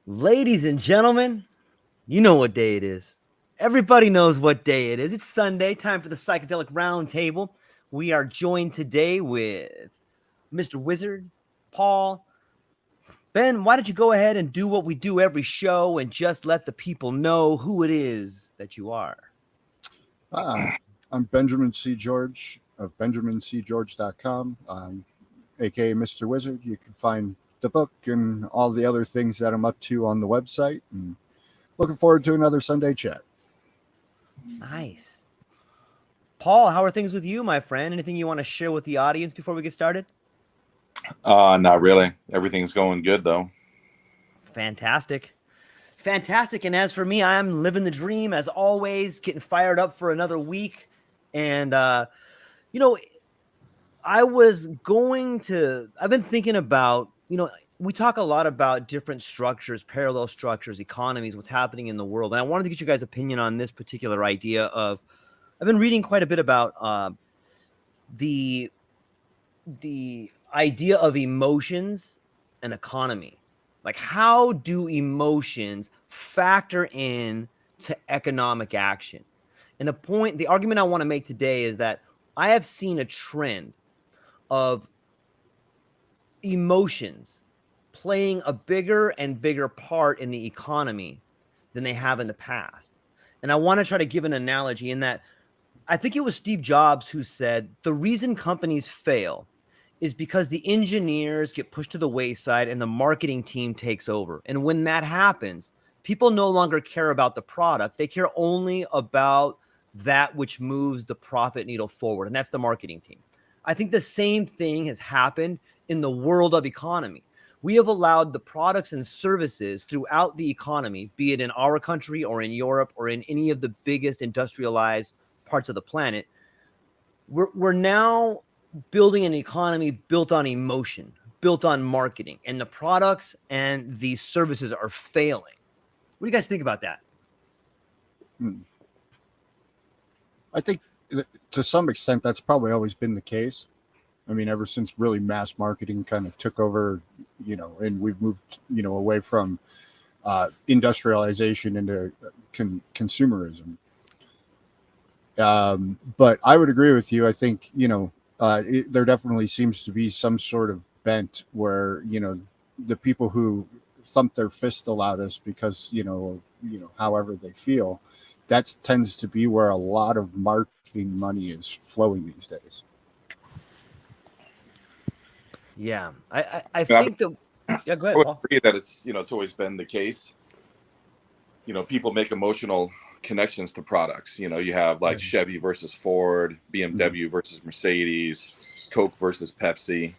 Ladies and gentlemen, you know what day it is. Everybody knows what day it is. It's Sunday, time for the Psychedelic Roundtable. We are joined today with Mr. Wizard, Paul. Ben, why don't you go ahead and do what we do every show and just let the people know who it is that you are? Ah, I'm Benjamin C. George of BenjaminCGeorge.com, aka Mr. Wizard. You can find the book and all the other things that I'm up to on the website. And looking forward to another Sunday chat. Nice. Paul, how are things with you, my friend? Anything you want to share with the audience before we get started? Not really. Everything's going good though. Fantastic. Fantastic. And as for me, I'm living the dream as always, getting fired up for another week. And, I've been thinking about, we talk a lot about different structures, parallel structures, economies, what's happening in the world. And I wanted to get your guys' opinion on this particular idea of, I've been reading quite a bit about the idea of emotions and economy. Like, how do emotions factor in to economic action? And the argument I want to make today is that I have seen a trend of emotions playing a bigger and bigger part in the economy than they have in the past. And I want to try to give an analogy in that I think it was Steve Jobs who said the reason companies fail is because the engineers get pushed to the wayside and the marketing team takes over. And when that happens, people no longer care about the product. They care only about that which moves the profit needle forward, and that's the marketing team. I think the same thing has happened in the world of economy. We have allowed the products and services throughout the economy, be it in our country or in Europe or in any of the biggest industrialized parts of the planet. We're now building an economy built on emotion, built on marketing, and the products and the services are failing. What do you guys think about that? I think to some extent that's probably always been the case. I mean, ever since really mass marketing kind of took over, and we've moved, away from industrialization into consumerism. But I would agree with you. I think, there definitely seems to be some sort of bent where, the people who thump their fist the loudest because, however they feel, that tends to be where a lot of marketing money is flowing these days. Yeah, I think that. Yeah, go I ahead, would Paul. agree that it's always been the case. People make emotional connections to products. You have like Chevy versus Ford, BMW versus Mercedes, Coke versus Pepsi.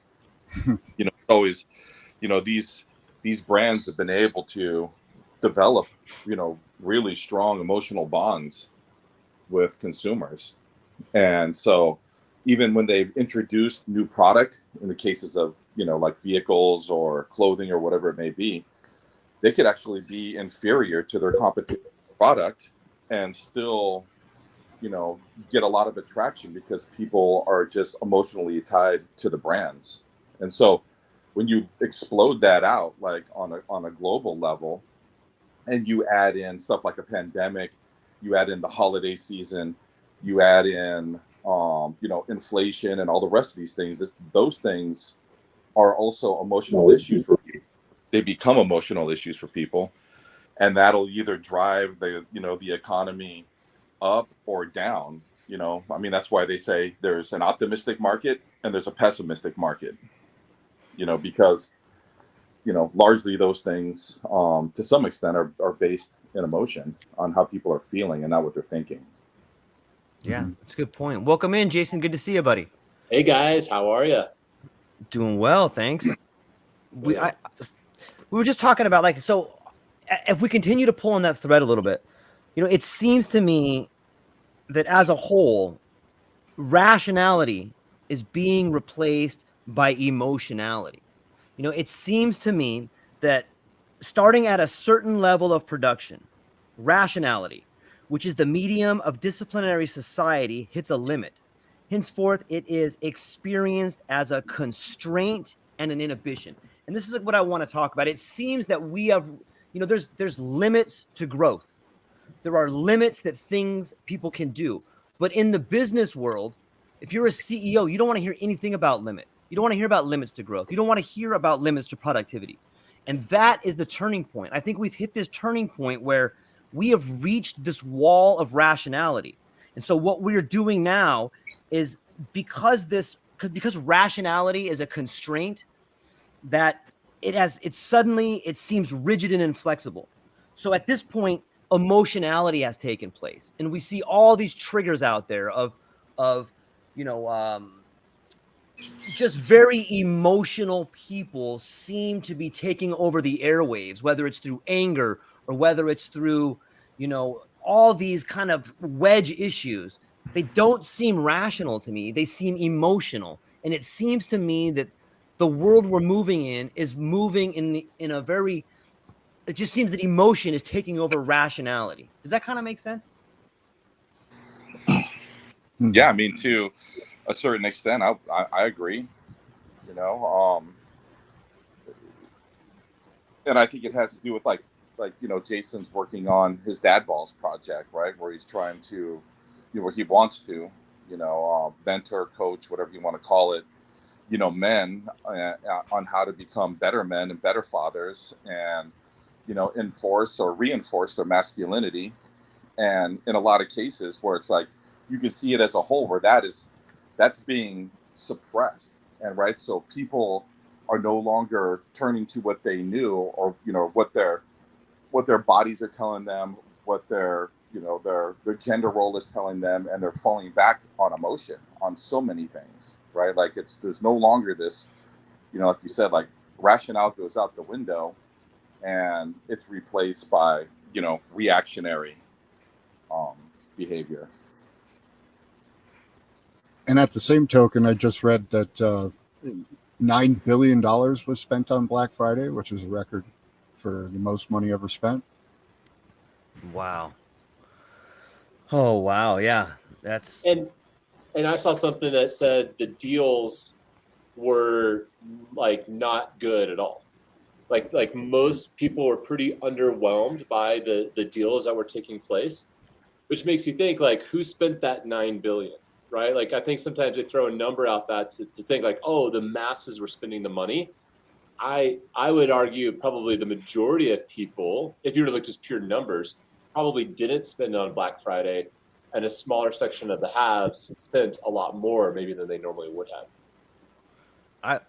It's always, these brands have been able to develop, really strong emotional bonds with consumers. And so even when they've introduced new product in the cases of, like vehicles or clothing or whatever it may be, they could actually be inferior to their competition product and still, get a lot of attraction because people are just emotionally tied to the brands. And so when you explode that out, like on a global level, and you add in stuff like a pandemic, you add in the holiday season, you add in, inflation and all the rest of these things, those things are also emotional issues for people. They become emotional issues for people, and that'll either drive the economy up or down. That's why they say there's an optimistic market and there's a pessimistic market, because largely those things to some extent are based in emotion on how people are feeling and not what they're thinking. Yeah, that's a good point. Welcome in, Jason. Good to see you, buddy. Hey guys, how are you? Doing well, thanks. We were just talking about so if we continue to pull on that thread a little bit, it seems to me that as a whole, rationality is being replaced by emotionality. It seems to me that starting at a certain level of production, rationality, which is the medium of disciplinary society, hits a limit. Henceforth, it is experienced as a constraint and an inhibition. And this is what I want to talk about. It seems that we have there's limits to growth. There are limits that people can do. But in the business world, if you're a CEO, you don't want to hear anything about limits. You don't want to hear about limits to growth. You don't want to hear about limits to productivity. And that is the turning point. I think we've hit this turning point where we have reached this wall of rationality. And so what we're doing now is because rationality is a constraint, that it seems rigid and inflexible. So at this point, emotionality has taken place, and we see all these triggers out there of just very emotional people seem to be taking over the airwaves, whether it's through anger or whether it's through all these kind of wedge issues. They don't seem rational to me. They seem emotional, and it seems to me that the world we're moving in is moving in a very, it just seems that emotion is taking over rationality. Does that kind of make sense? Yeah, I mean, to a certain extent, I agree. And I think it has to do with like Jason's working on his Dad Balls project, right, where he's trying to, where he wants to, mentor, coach, whatever you want to call it, men on how to become better men and better fathers, and enforce or reinforce their masculinity. And in a lot of cases where it's like you can see it as a whole, where that's being suppressed, and right, so people are no longer turning to what they knew, or what their bodies are telling them, what their gender role is telling them, and they're falling back on emotion on so many things, right? Like there's no longer this, like you said, like rationale goes out the window, and it's replaced by reactionary behavior. And at the same token, I just read that $9 billion was spent on Black Friday, which is a record for the most money ever spent. Wow. Oh, wow. Yeah. That's... And I saw something that said the deals were like not good at all. Like most people were pretty underwhelmed by the deals that were taking place, which makes you think, like, who spent that $9 billion, right? Like, I think sometimes they throw a number out that to think like, oh, the masses were spending the money. I would argue probably the majority of people, if you were to look just pure numbers, probably didn't spend on Black Friday, and a smaller section of the haves spent a lot more maybe than they normally would have.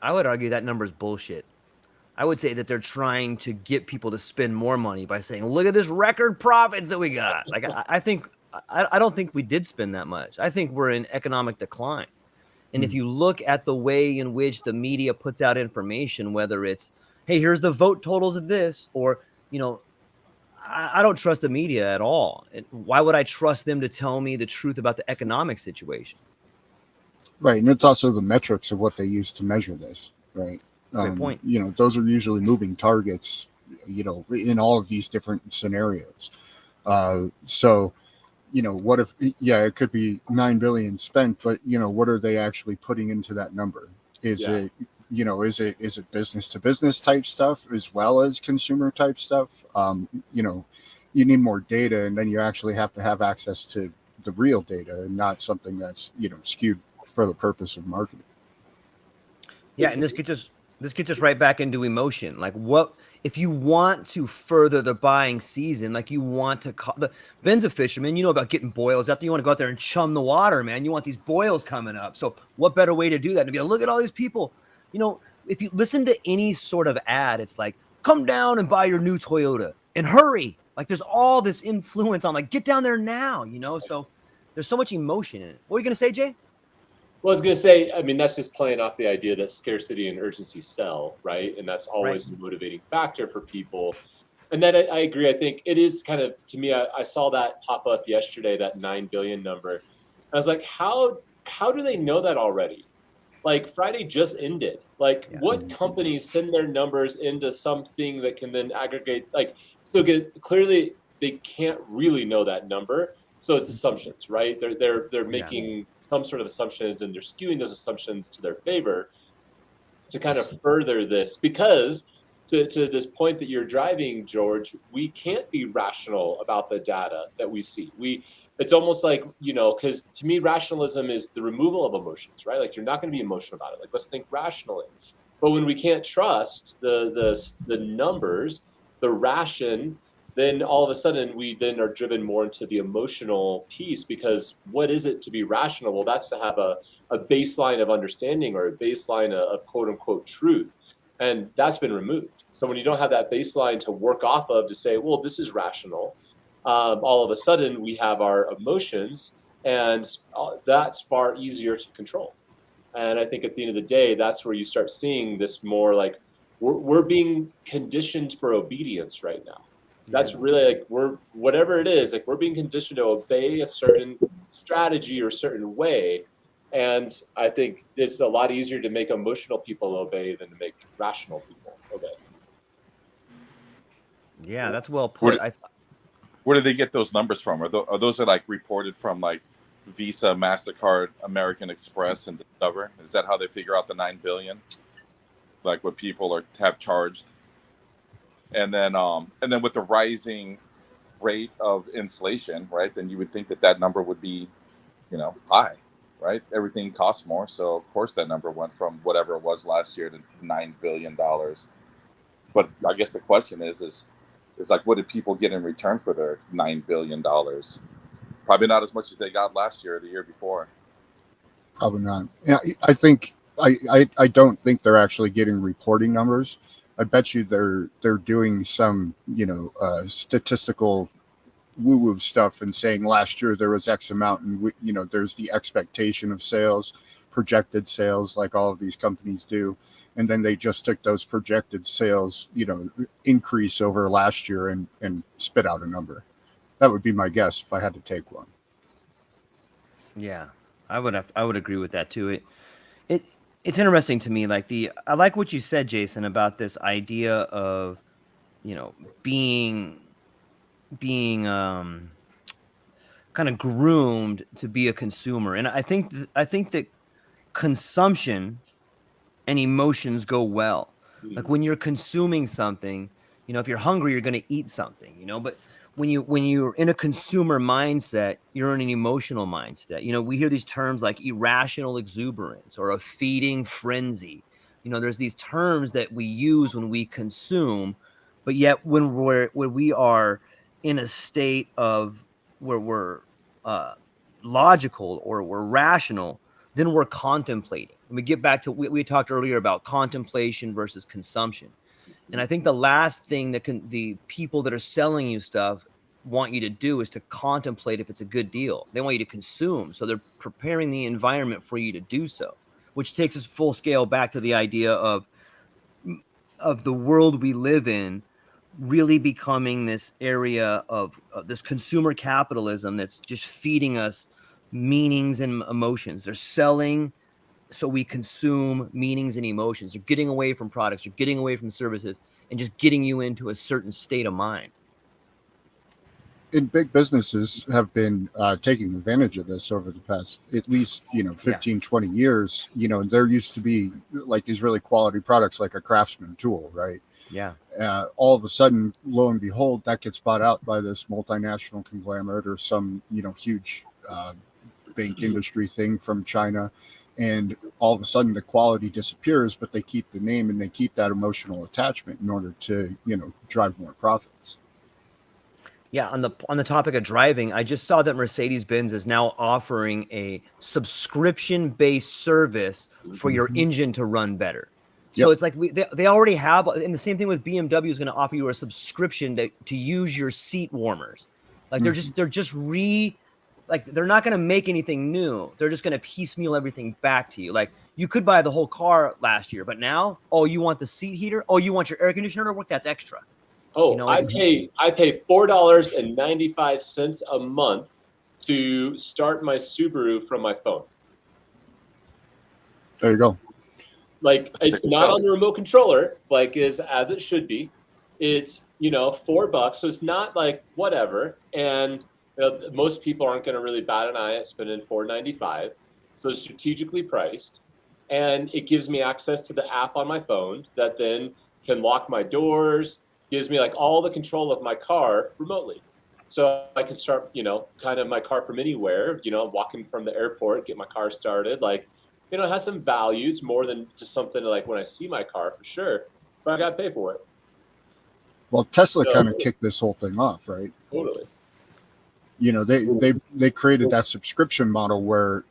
I would argue that number is bullshit. I would say that they're trying to get people to spend more money by saying, look at this record profits that we got. Like, I don't think we did spend that much. I think we're in economic decline. And if you look at the way in which the media puts out information, whether it's, hey, here's the vote totals of this, or, I don't trust the media at all. Why would I trust them to tell me the truth about the economic situation? Right. And it's also the metrics of what they use to measure this, right? Great point. Those are usually moving targets, in all of these different scenarios. So, what if, it could be 9 billion spent, but, what are they actually putting into that number? Is it business to business type stuff as well as consumer type stuff? You need more data, and then you actually have to have access to the real data, and not something that's, skewed for the purpose of marketing. Yeah. And this gets us right back into emotion. Like, what if you want to further the buying season? Like, you want to Ben's a fisherman, about getting boils out there. You want to go out there and chum the water, man. You want these boils coming up. So what better way to do that? To be like, look at all these people. If you listen to any sort of ad, it's like, come down and buy your new Toyota and hurry. Like, there's all this influence on, like, get down there now, so there's so much emotion in it. What were you going to say, Jay? Well, I was going to say, I mean, that's just playing off the idea that scarcity and urgency sell, right? And that's always a motivating factor for people. And then I agree. I think it is kind of, to me, I saw that pop up yesterday, that 9 billion number. I was like, how do they know that already? Like, Friday just ended. Like, what companies send their numbers into something that can then aggregate? Like, so clearly they can't really know that number. So it's assumptions, right? They're making some sort of assumptions, and they're skewing those assumptions to their favor to kind of further this. Because to this point that you're driving, George, we can't be rational about the data that we see. It's almost like, because to me, rationalism is the removal of emotions, right? Like, you're not going to be emotional about it. Like, let's think rationally. But when we can't trust the numbers, the ration, then all of a sudden we then are driven more into the emotional piece, because what is it to be rational? Well, that's to have a baseline of understanding, or a baseline of quote unquote truth. And that's been removed. So when you don't have that baseline to work off of to say, well, this is rational, all of a sudden we have our emotions, and that's far easier to control. And I think at the end of the day, that's where you start seeing this more like we're being conditioned for obedience right now. That's really like whatever it is, like we're being conditioned to obey a certain strategy or a certain way. And I think it's a lot easier to make emotional people obey than to make rational people obey. Yeah, that's well put. Where do they get those numbers from? Are those like reported from like Visa, MasterCard, American Express, and Discover? Is that how they figure out the 9 billion? Like what people have charged? And then with the rising rate of inflation, right? Then you would think that number would be, high, right? Everything costs more, so of course that number went from whatever it was last year to $9 billion. But I guess the question is like, what did people get in return for their $9 billion? Probably not as much as they got last year or the year before. Probably not. Yeah, I think I don't think they're actually getting reporting numbers. I bet you they're doing some statistical woo-woo stuff and saying last year there was X amount, and there's the expectation of sales, projected sales, like all of these companies do, and then they just took those projected sales increase over last year and spit out a number. That would be my guess if I had to take one. Yeah, I would agree with that too. It's interesting to me, like I like what you said, Jason, about this idea of being kind of groomed to be a consumer. And I think that consumption and emotions go well. Like when you're consuming something, if you're hungry, you're going to eat something, but when you're in a consumer mindset, you're in an emotional mindset. We hear these terms like irrational exuberance or a feeding frenzy. There's these terms that we use when we consume, but yet when we are in a state of where we're logical or we're rational, then we're contemplating. And we get back to we talked earlier about contemplation versus consumption. And I think the last thing that the people that are selling you stuff want you to do is to contemplate if it's a good deal. They want you to consume. So they're preparing the environment for you to do so, which takes us full scale back to the idea of the world we live in really becoming this area of this consumer capitalism that's just feeding us meanings and emotions. They're selling so we consume meanings and emotions. You're getting away from products, you're getting away from services, and just getting you into a certain state of mind. And big businesses have been taking advantage of this over the past at least 15 20 years. There used to be like these really quality products like a Craftsman tool, right? Yeah. All of a sudden, lo and behold, that gets bought out by this multinational conglomerate or some huge bank industry thing from China. And all of a sudden the quality disappears, but they keep the name and they keep that emotional attachment in order to, drive more profits. Yeah. On the topic of driving, I just saw that Mercedes-Benz is now offering a subscription-based service for your engine to run better. So it's like they already have, and the same thing with BMW is going to offer you a subscription to use your seat warmers. Like they're not going to make anything new. They're just going to piecemeal everything back to you. Like you could buy the whole car last year, but now, you want the seat heater? You want your air conditioner to work? That's extra. I pay $4.95 a month to start my Subaru from my phone. There you go. Like it's not on the remote controller, like as it should be. It's $4, so it's not like whatever. And most people aren't going to really bat an eye at spending $4.95. So it's strategically priced, and it gives me access to the app on my phone that then can lock my doors, gives me like all the control of my car remotely. So I can start, you know, kind of my car from anywhere, you know, walking from the airport, get my car started. Like, you know, it has some values more than just something like when I see my car for sure, but I got to pay for it. Well, Tesla So, kind of kicked this whole thing off, right? totally. You know, they created that subscription model where,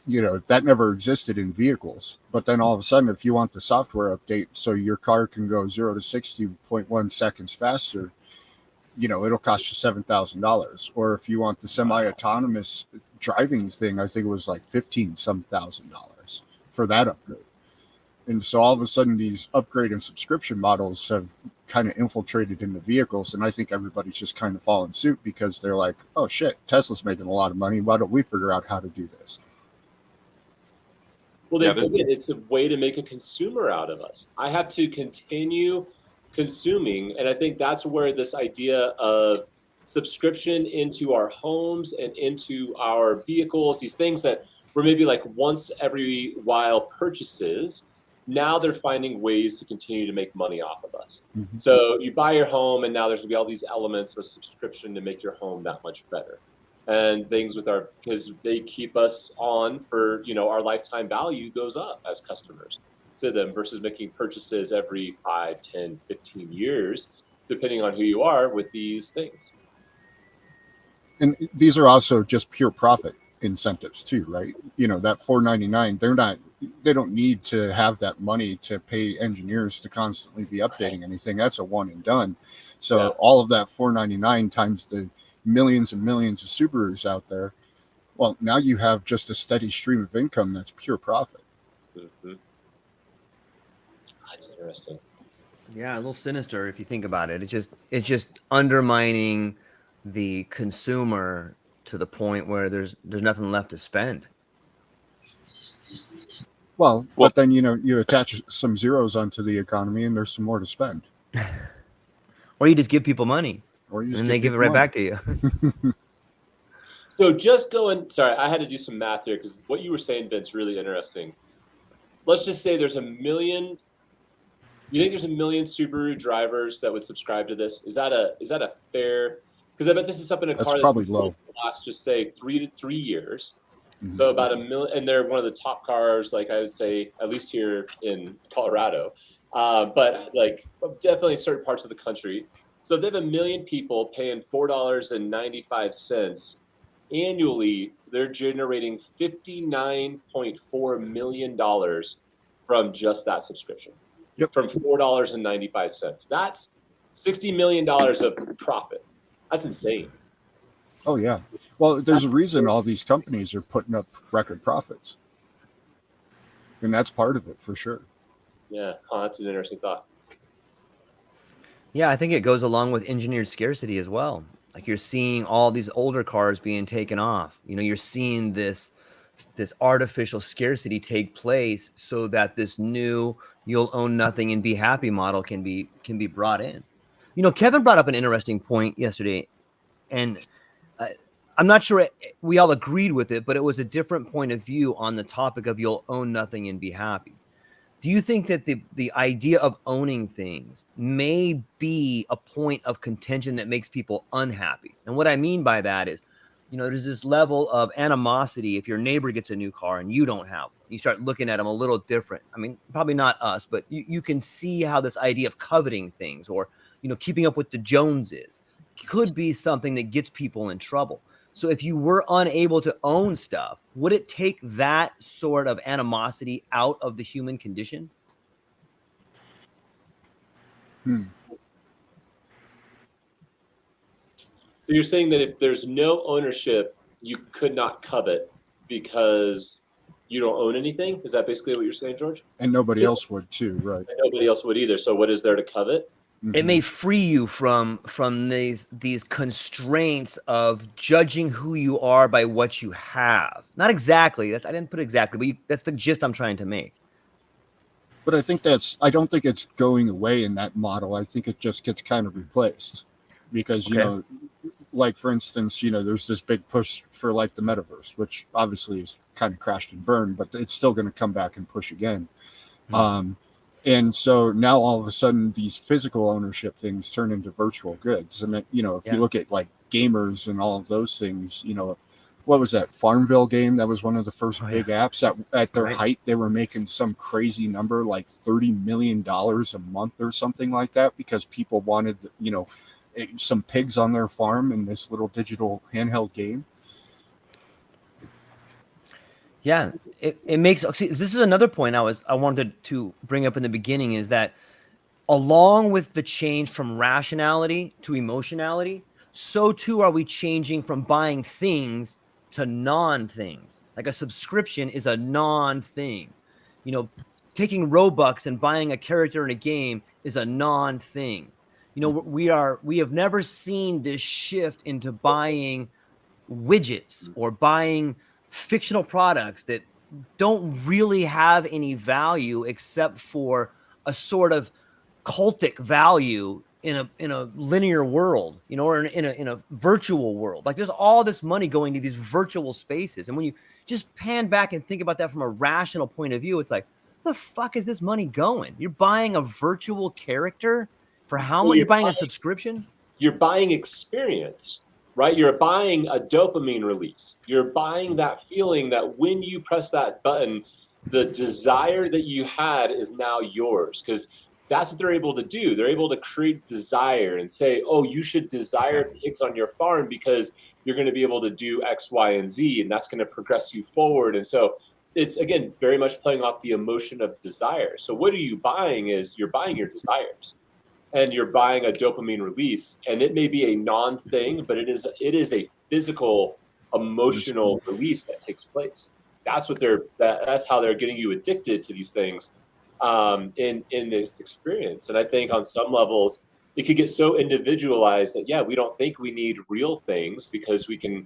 you know, that never existed in vehicles. But then all of a sudden, if you want the software update so your car can go 0 to 60.1 seconds faster, you know, it'll cost you $7,000. Or if you want the semi-autonomous driving thing, I think it was like $15,000 for that upgrade. And so all of a sudden, these upgrade and subscription models have kind of infiltrated into vehicles, and I think everybody's just kind of following suit because they're like, "Oh shit, Tesla's making a lot of money. Why don't we figure out how to do this?" Well, then again, it's a way to make a consumer out of us. I have to continue consuming, and I think that's where this idea of subscription into our homes and into our vehicles, these things that were maybe like once every while purchases, now they're finding ways to continue to make money off of us. Mm-hmm. So you buy your home, and now there's gonna be all these elements of subscription to make your home that much better. And things with our, because they keep us on for, you know, our lifetime value goes up as customers to them versus making purchases every 5, 10, 15 years, depending on who you are with these things. And these are also just pure profit incentives too, right? You know, that $499, they don't need to have that money to pay engineers to constantly be updating anything. That's a one and done. So all of that $499 times the millions and millions of Subarus out there, well, now you have just a steady stream of income that's pure profit. Mm-hmm. That's interesting. Yeah, a little sinister if you think about it. It's just undermining the consumer to the point where there's nothing left to spend. Well, but then, you know, you attach some zeros onto the economy and there's some more to spend. Or you just give people money. Or you just and they give it right back to you. So just going, sorry, I had to do some math here because what you were saying, Vince, really interesting. Let's just say there's 1 million. You think there's 1 million Subaru drivers that would subscribe to this? Is that a fair? Because I bet this is something That's probably low. Last, just say 3 years. Mm-hmm. So about 1 million, and they're one of the top cars, like I would say, at least here in Colorado, but like definitely certain parts of the country. So if they have 1 million people paying $4.95 annually, they're generating $59.4 million from just that subscription. Yep. From $4.95. That's $60 million of profit. That's insane. Oh, yeah. Well, there's a reason all these companies are putting up record profits. And that's part of it for sure. Yeah, that's an interesting thought. Yeah, I think it goes along with engineered scarcity as well. Like you're seeing all these older cars being taken off. You know, you're seeing this artificial scarcity take place so that this new you'll own nothing and be happy model can be brought in. You know, Kevin brought up an interesting point yesterday, and I'm not sure we all agreed with it, but it was a different point of view on the topic of you'll own nothing and be happy. Do you think that the idea of owning things may be a point of contention that makes people unhappy? And what I mean by that is, you know, there's this level of animosity if your neighbor gets a new car and you don't have one. You start looking at them a little different. I mean, probably not us, but you can see how this idea of coveting things or, you know, keeping up with the Joneses could be something that gets people in trouble. So if you were unable to own stuff, would it take that sort of animosity out of the human condition? So you're saying that if there's no ownership, you could not covet because you don't own anything? Is that basically what you're saying, George? And nobody else would too, right? And nobody else would either. So what is there to covet? It may free you from these constraints of judging who you are by what you have. Not exactly. I didn't put exactly, but that's the gist I'm trying to make. But I don't think it's going away in that model. I think it just gets kind of replaced because, you know, like for instance, you know, there's this big push for like the metaverse, which obviously is kind of crashed and burned, but it's still going to come back and push again. And so now all of a sudden these physical ownership things turn into virtual goods. And you know, if you look at like gamers and all of those things, you know, what was that Farmville game? That was one of the first big apps at their height. They were making some crazy number, like $30 million a month or something like that, because people wanted, you know, some pigs on their farm in this little digital handheld game. Yeah, it makes, see, this is another point I wanted to bring up in the beginning, is that along with the change from rationality to emotionality, so too are we changing from buying things to non-things. Like a subscription is a non-thing. You know, taking Robux and buying a character in a game is a non-thing. You know, we have never seen this shift into buying widgets or buying fictional products that don't really have any value except for a sort of cultic value in a linear world, you know, or in a virtual world. Like there's all this money going to these virtual spaces. And when you just pan back and think about that from a rational point of view, it's like, the fuck is this money going? You're buying a virtual character for how much? You're buying a subscription? You're buying experience, right? You're buying a dopamine release. You're buying that feeling that when you press that button, the desire that you had is now yours, because that's what they're able to do. They're able to create desire and say, oh, you should desire pigs on your farm because you're going to be able to do X, Y, and Z, and that's going to progress you forward. And so it's, again, very much playing off the emotion of desire. So what are you buying is you're buying your desires. And you're buying a dopamine release, and it may be a non-thing, but it is a physical, emotional release that takes place. That's what that's how they're getting you addicted to these things in this experience. And I think on some levels, it could get so individualized that we don't think we need real things because we can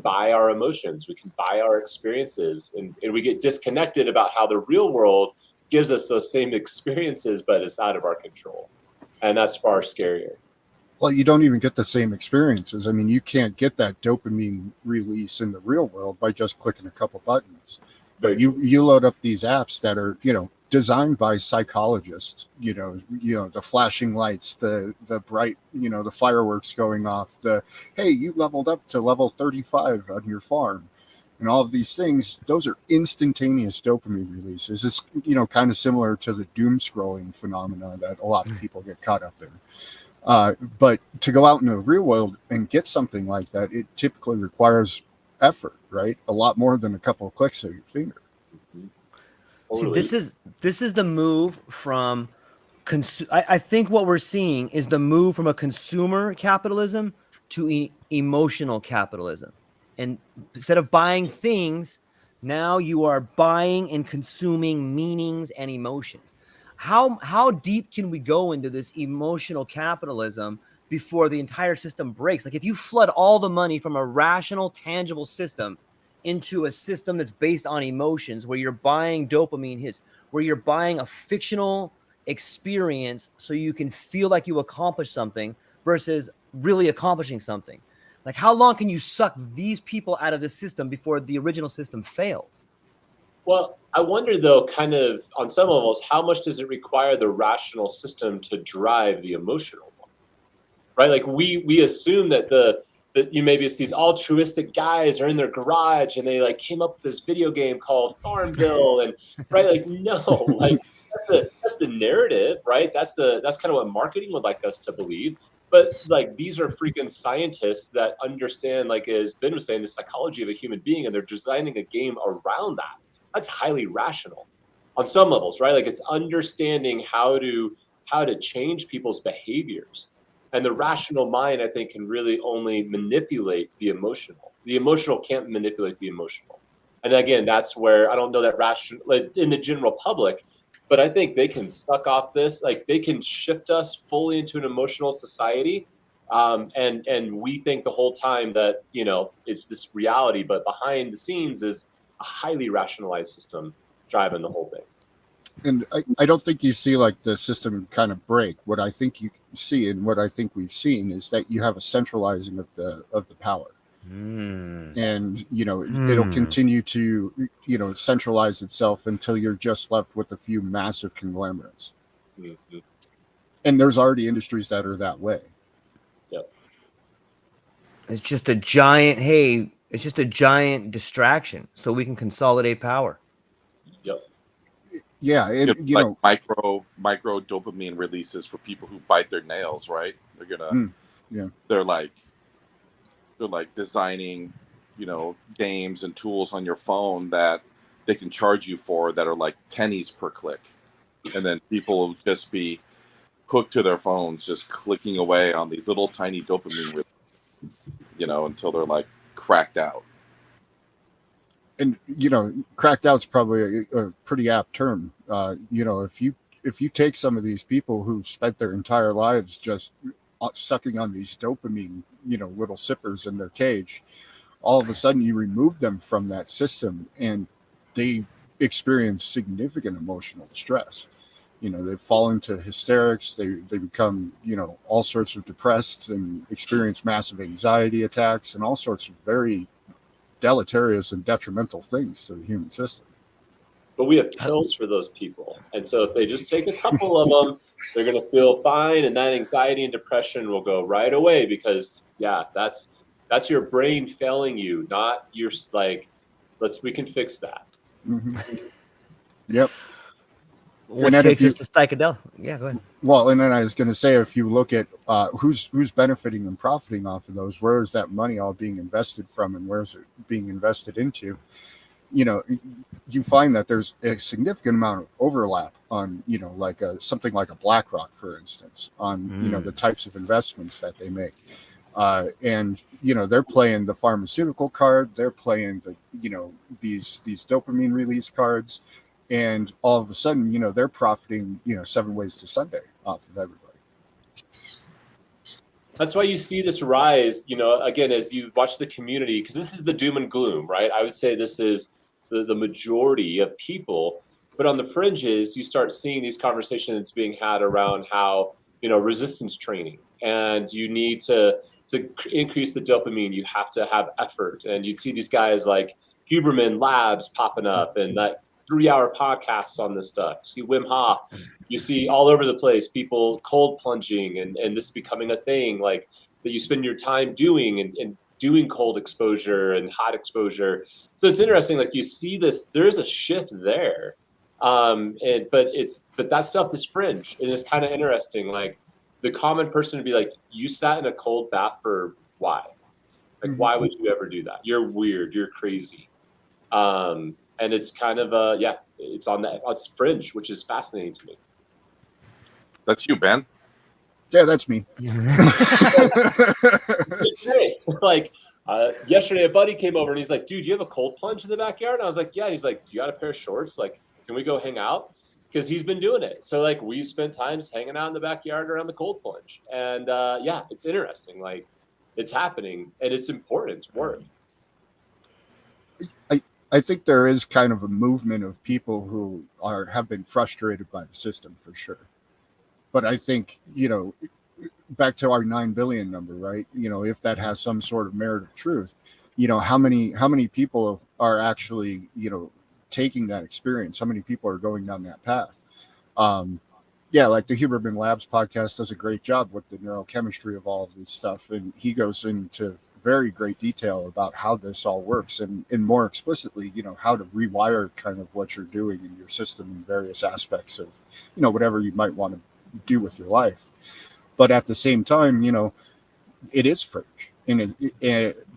buy our emotions, we can buy our experiences, and we get disconnected about how the real world gives us those same experiences, but it's out of our control. And that's far scarier. Well, you don't even get the same experiences. I mean, you can't get that dopamine release in the real world by just clicking a couple buttons. But you load up these apps that are, you know, designed by psychologists, you know, the flashing lights, the bright, you know, the fireworks going off, hey, you leveled up to level 35 on your farm. And all of these things, those are instantaneous dopamine releases. It's, you know, kind of similar to the doom scrolling phenomena that a lot of people get caught up in. But to go out in the real world and get something like that, it typically requires effort, right? A lot more than a couple of clicks of your finger. Totally. See, this is the move from I think what we're seeing is the move from a consumer capitalism to emotional capitalism. And instead of buying things, now you are buying and consuming meanings and emotions. How deep can we go into this emotional capitalism before the entire system breaks? Like if you flood all the money from a rational, tangible system into a system that's based on emotions, where you're buying dopamine hits, where you're buying a fictional experience so you can feel like you accomplished something versus really accomplishing something. Like, how long can you suck these people out of the system before the original system fails? Well, I wonder, though, kind of on some levels, how much does it require the rational system to drive the emotional one? Right? Like we assume that maybe it's these altruistic guys are in their garage and they like came up with this video game called Farmville, and right, like no, like that's the narrative, right? That's kind of what marketing would like us to believe. But like these are freaking scientists that understand, like as Ben was saying, the psychology of a human being, and they're designing a game around that. That's highly rational on some levels, right? Like it's understanding how to change people's behaviors. And the rational mind, I think, can really only manipulate the emotional. The emotional can't manipulate the emotional. And again, that's where I don't know that rational, like in the general public, but I think they can suck off this. Like they can shift us fully into an emotional society. And we think the whole time that, you know, it's this reality, but behind the scenes is a highly rationalized system driving the whole thing. And I don't think you see like the system kind of break. What I think you see and what I think we've seen is that you have a centralizing of the power. And it'll continue to centralize itself until you're just left with a few massive conglomerates. Mm-hmm. And there's already industries that are that way. Yep. It's just a giant, it's just a giant distraction so we can consolidate power. Yep. Yeah, and micro dopamine releases for people who bite their nails, right? They're gonna they're like designing, games and tools on your phone that they can charge you for that are like pennies per click. And then people will just be hooked to their phones, just clicking away on these little tiny dopamine, until they're like cracked out. And cracked out's probably a pretty apt term. If you take some of these people who spent their entire lives just sucking on these dopamine, little sippers in their cage, all of a sudden you remove them from that system and they experience significant emotional distress. They fall into hysterics. They become, all sorts of depressed and experience massive anxiety attacks and all sorts of very deleterious and detrimental things to the human system. But we have pills for those people. And so if they just take a couple of them, they're going to feel fine. And that anxiety and depression will go right away because, that's your brain failing you, not your, we can fix that. Mm-hmm. Yep. Which takes us to psychedelic. Yeah, go ahead. Well, and then I was going to say, if you look at who's benefiting and profiting off of those, where is that money all being invested from, and where is it being invested into? You find that there's a significant amount of overlap on, something like a BlackRock, for instance, on the types of investments that they make, and they're playing the pharmaceutical card, they're playing the these dopamine release cards. And all of a sudden, they're profiting, 7 ways to Sunday off of everybody. That's why you see this rise, again, as you watch the community, because this is the doom and gloom, right? I would say this is the majority of people. But on the fringes, you start seeing these conversations being had around how, resistance training, and you need to increase the dopamine, you have to have effort. And you'd see these guys like Huberman Labs popping up and that 3-hour podcasts on this stuff. You see Wim Hof. You see all over the place people cold plunging and this becoming a thing, like that you spend your time doing and doing cold exposure and hot exposure. So it's interesting, like you see this, there's a shift there. But that stuff is fringe, and it's kind of interesting. Like the common person would be like, you sat in a cold bath for why? Like, why would you ever do that? You're weird. You're crazy. And it's kind of it's on that, it's fringe, which is fascinating to me. That's you, Ben. Yeah, that's me. Today, yesterday, a buddy came over and he's like, "Dude, you have a cold plunge in the backyard?" And I was like, "Yeah." He's like, "You got a pair of shorts? Like, can we go hang out?" Because he's been doing it. So we spent time just hanging out in the backyard around the cold plunge, and it's interesting. Like, it's happening, and it's important work. I think there is kind of a movement of people who have been frustrated by the system for sure. But I think, back to our 9 billion number, right? If that has some sort of merit of truth, how many people are actually, taking that experience? How many people are going down that path? Like the Huberman Labs podcast does a great job with the neurochemistry of all of this stuff. And he goes into very great detail about how this all works and more explicitly, how to rewire kind of what you're doing in your system in various aspects of, whatever you might want to do with your life. But at the same time, it is fringe,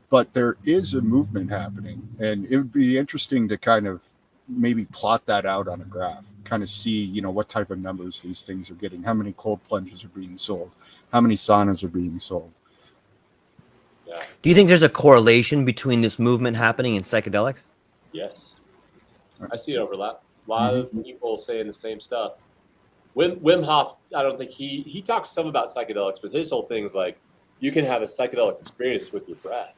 but there is a movement happening, and it would be interesting to kind of maybe plot that out on a graph, kind of see, what type of numbers these things are getting, how many cold plunges are being sold, how many saunas are being sold. Yeah. Do you think there's a correlation between this movement happening and psychedelics? Yes. I see an overlap. A lot of people saying the same stuff. Wim Hof, I don't think he talks some about psychedelics, but his whole thing is like, you can have a psychedelic experience with your breath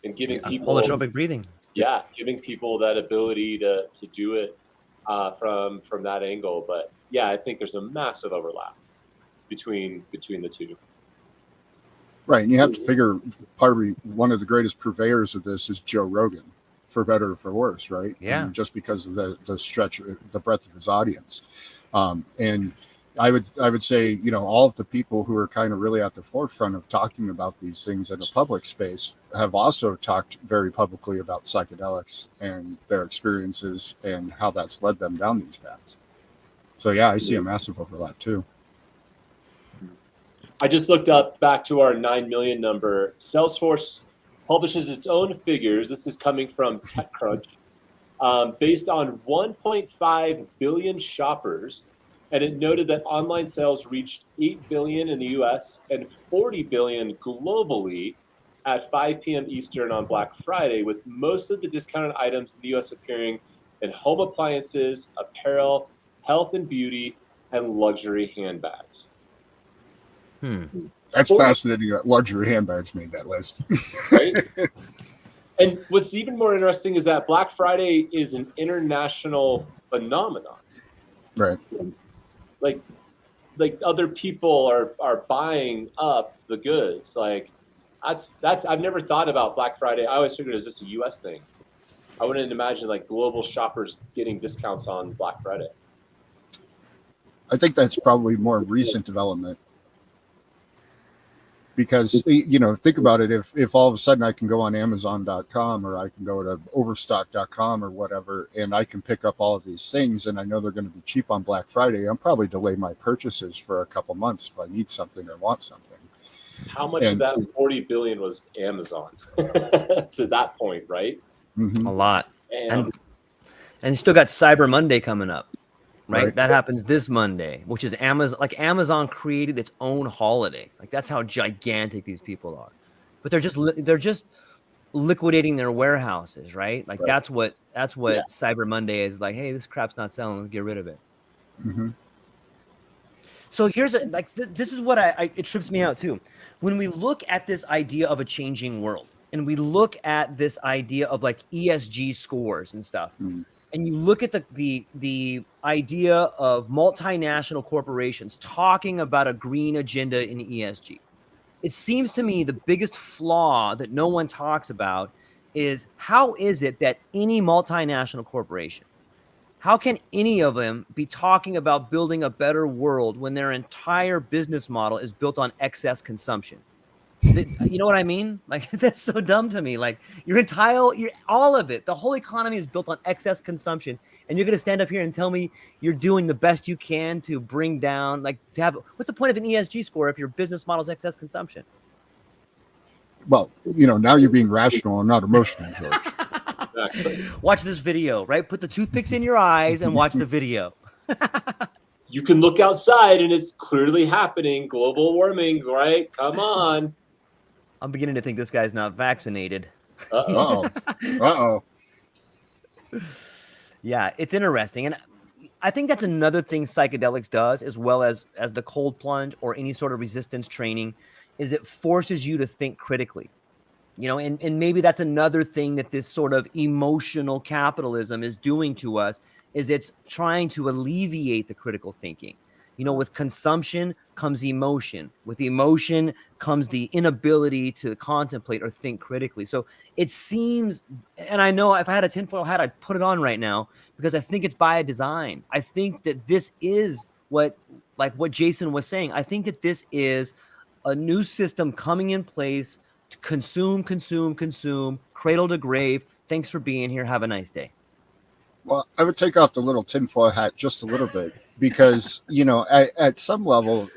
and giving people holotropic breathing. Yeah, giving people that ability to do it from that angle. But yeah, I think there's a massive overlap between the two. Right, and you have to figure probably one of the greatest purveyors of this is Joe Rogan, for better or for worse, right? Yeah. And just because of the breadth of his audience, and I would say, you know, all of the people who are kind of really at the forefront of talking about these things in a public space have also talked very publicly about psychedelics and their experiences and how that's led them down these paths. So yeah, I see a massive overlap too. I just looked up back to our 9 million number. Salesforce publishes its own figures. This is coming from TechCrunch, based on 1.5 billion shoppers. And it noted that online sales reached 8 billion in the US and 40 billion globally at 5 p.m. Eastern on Black Friday, with most of the discounted items in the US appearing in home appliances, apparel, health and beauty, and luxury handbags. That's fascinating that luxury handbags made that list. Right? And what's even more interesting is that Black Friday is an international phenomenon. Right. Like other people are buying up the goods. Like that's I've never thought about Black Friday. I always figured it was just a US thing. I wouldn't imagine like global shoppers getting discounts on Black Friday. I think that's probably more recent development. Because, you know, think about it. If all of a sudden I can go on Amazon.com or I can go to Overstock.com or whatever, and I can pick up all of these things and I know they're going to be cheap on Black Friday, I'll probably delay my purchases for a couple months if I need something or want something. How much of that 40 billion was Amazon to that point, right? Mm-hmm. A lot. And you still got Cyber Monday coming up. Right? That happens this Monday, which is Amazon. Like Amazon created its own holiday. Like that's how gigantic these people are. But they're just liquidating their warehouses, right? Like that's what Cyber Monday is like. Hey, this crap's not selling. Let's get rid of it. Mm-hmm. So here's this is what it trips me out too. When we look at this idea of a changing world, and we look at this idea of like ESG scores and stuff. Mm-hmm. And you look at the idea of multinational corporations talking about a green agenda in ESG. It seems to me the biggest flaw that no one talks about is how is it that any multinational corporation, how can any of them be talking about building a better world when their entire business model is built on excess consumption? You know what I mean? Like that's so dumb to me. Like all of it, the whole economy is built on excess consumption, and you're going to stand up here and tell me you're doing the best you can to bring down, like to have. What's the point of an ESG score if your business model is excess consumption? Well, you know, now you're being rational and not emotional, George. Exactly. Watch this video, right? Put the toothpicks in your eyes and watch the video. You can look outside and it's clearly happening. Global warming, right? Come on. I'm beginning to think this guy's not vaccinated. Uh-oh. Uh-oh. Yeah, it's interesting. And I think that's another thing psychedelics does, as well as the cold plunge or any sort of resistance training, is it forces you to think critically. You know, and maybe that's another thing that this sort of emotional capitalism is doing to us, is it's trying to alleviate the critical thinking. You know, with consumption comes emotion. With emotion comes the inability to contemplate or think critically. So it seems, and I know if I had a tinfoil hat, I'd put it on right now because I think it's by design. I think that this is what Jason was saying. I think that this is a new system coming in place to consume, cradle to grave. Thanks for being here. Have a nice day. Well, I would take off the little tinfoil hat just a little bit because, you know, at some level,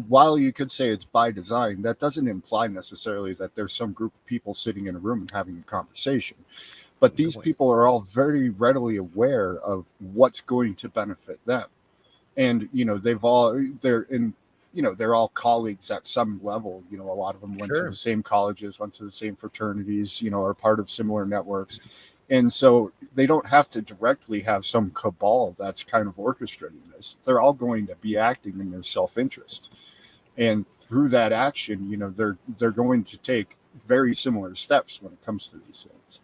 while you could say it's by design, that doesn't imply necessarily that there's some group of people sitting in a room and having a conversation. But these people are all very readily aware of what's going to benefit them. And, you know, they're all colleagues at some level. You know, a lot of them went to the same colleges, went to the same fraternities, you know, are part of similar networks. And so they don't have to directly have some cabal that's kind of orchestrating this. They're all going to be acting in their self-interest. And through that action, you know, they're going to take very similar steps when it comes to these things.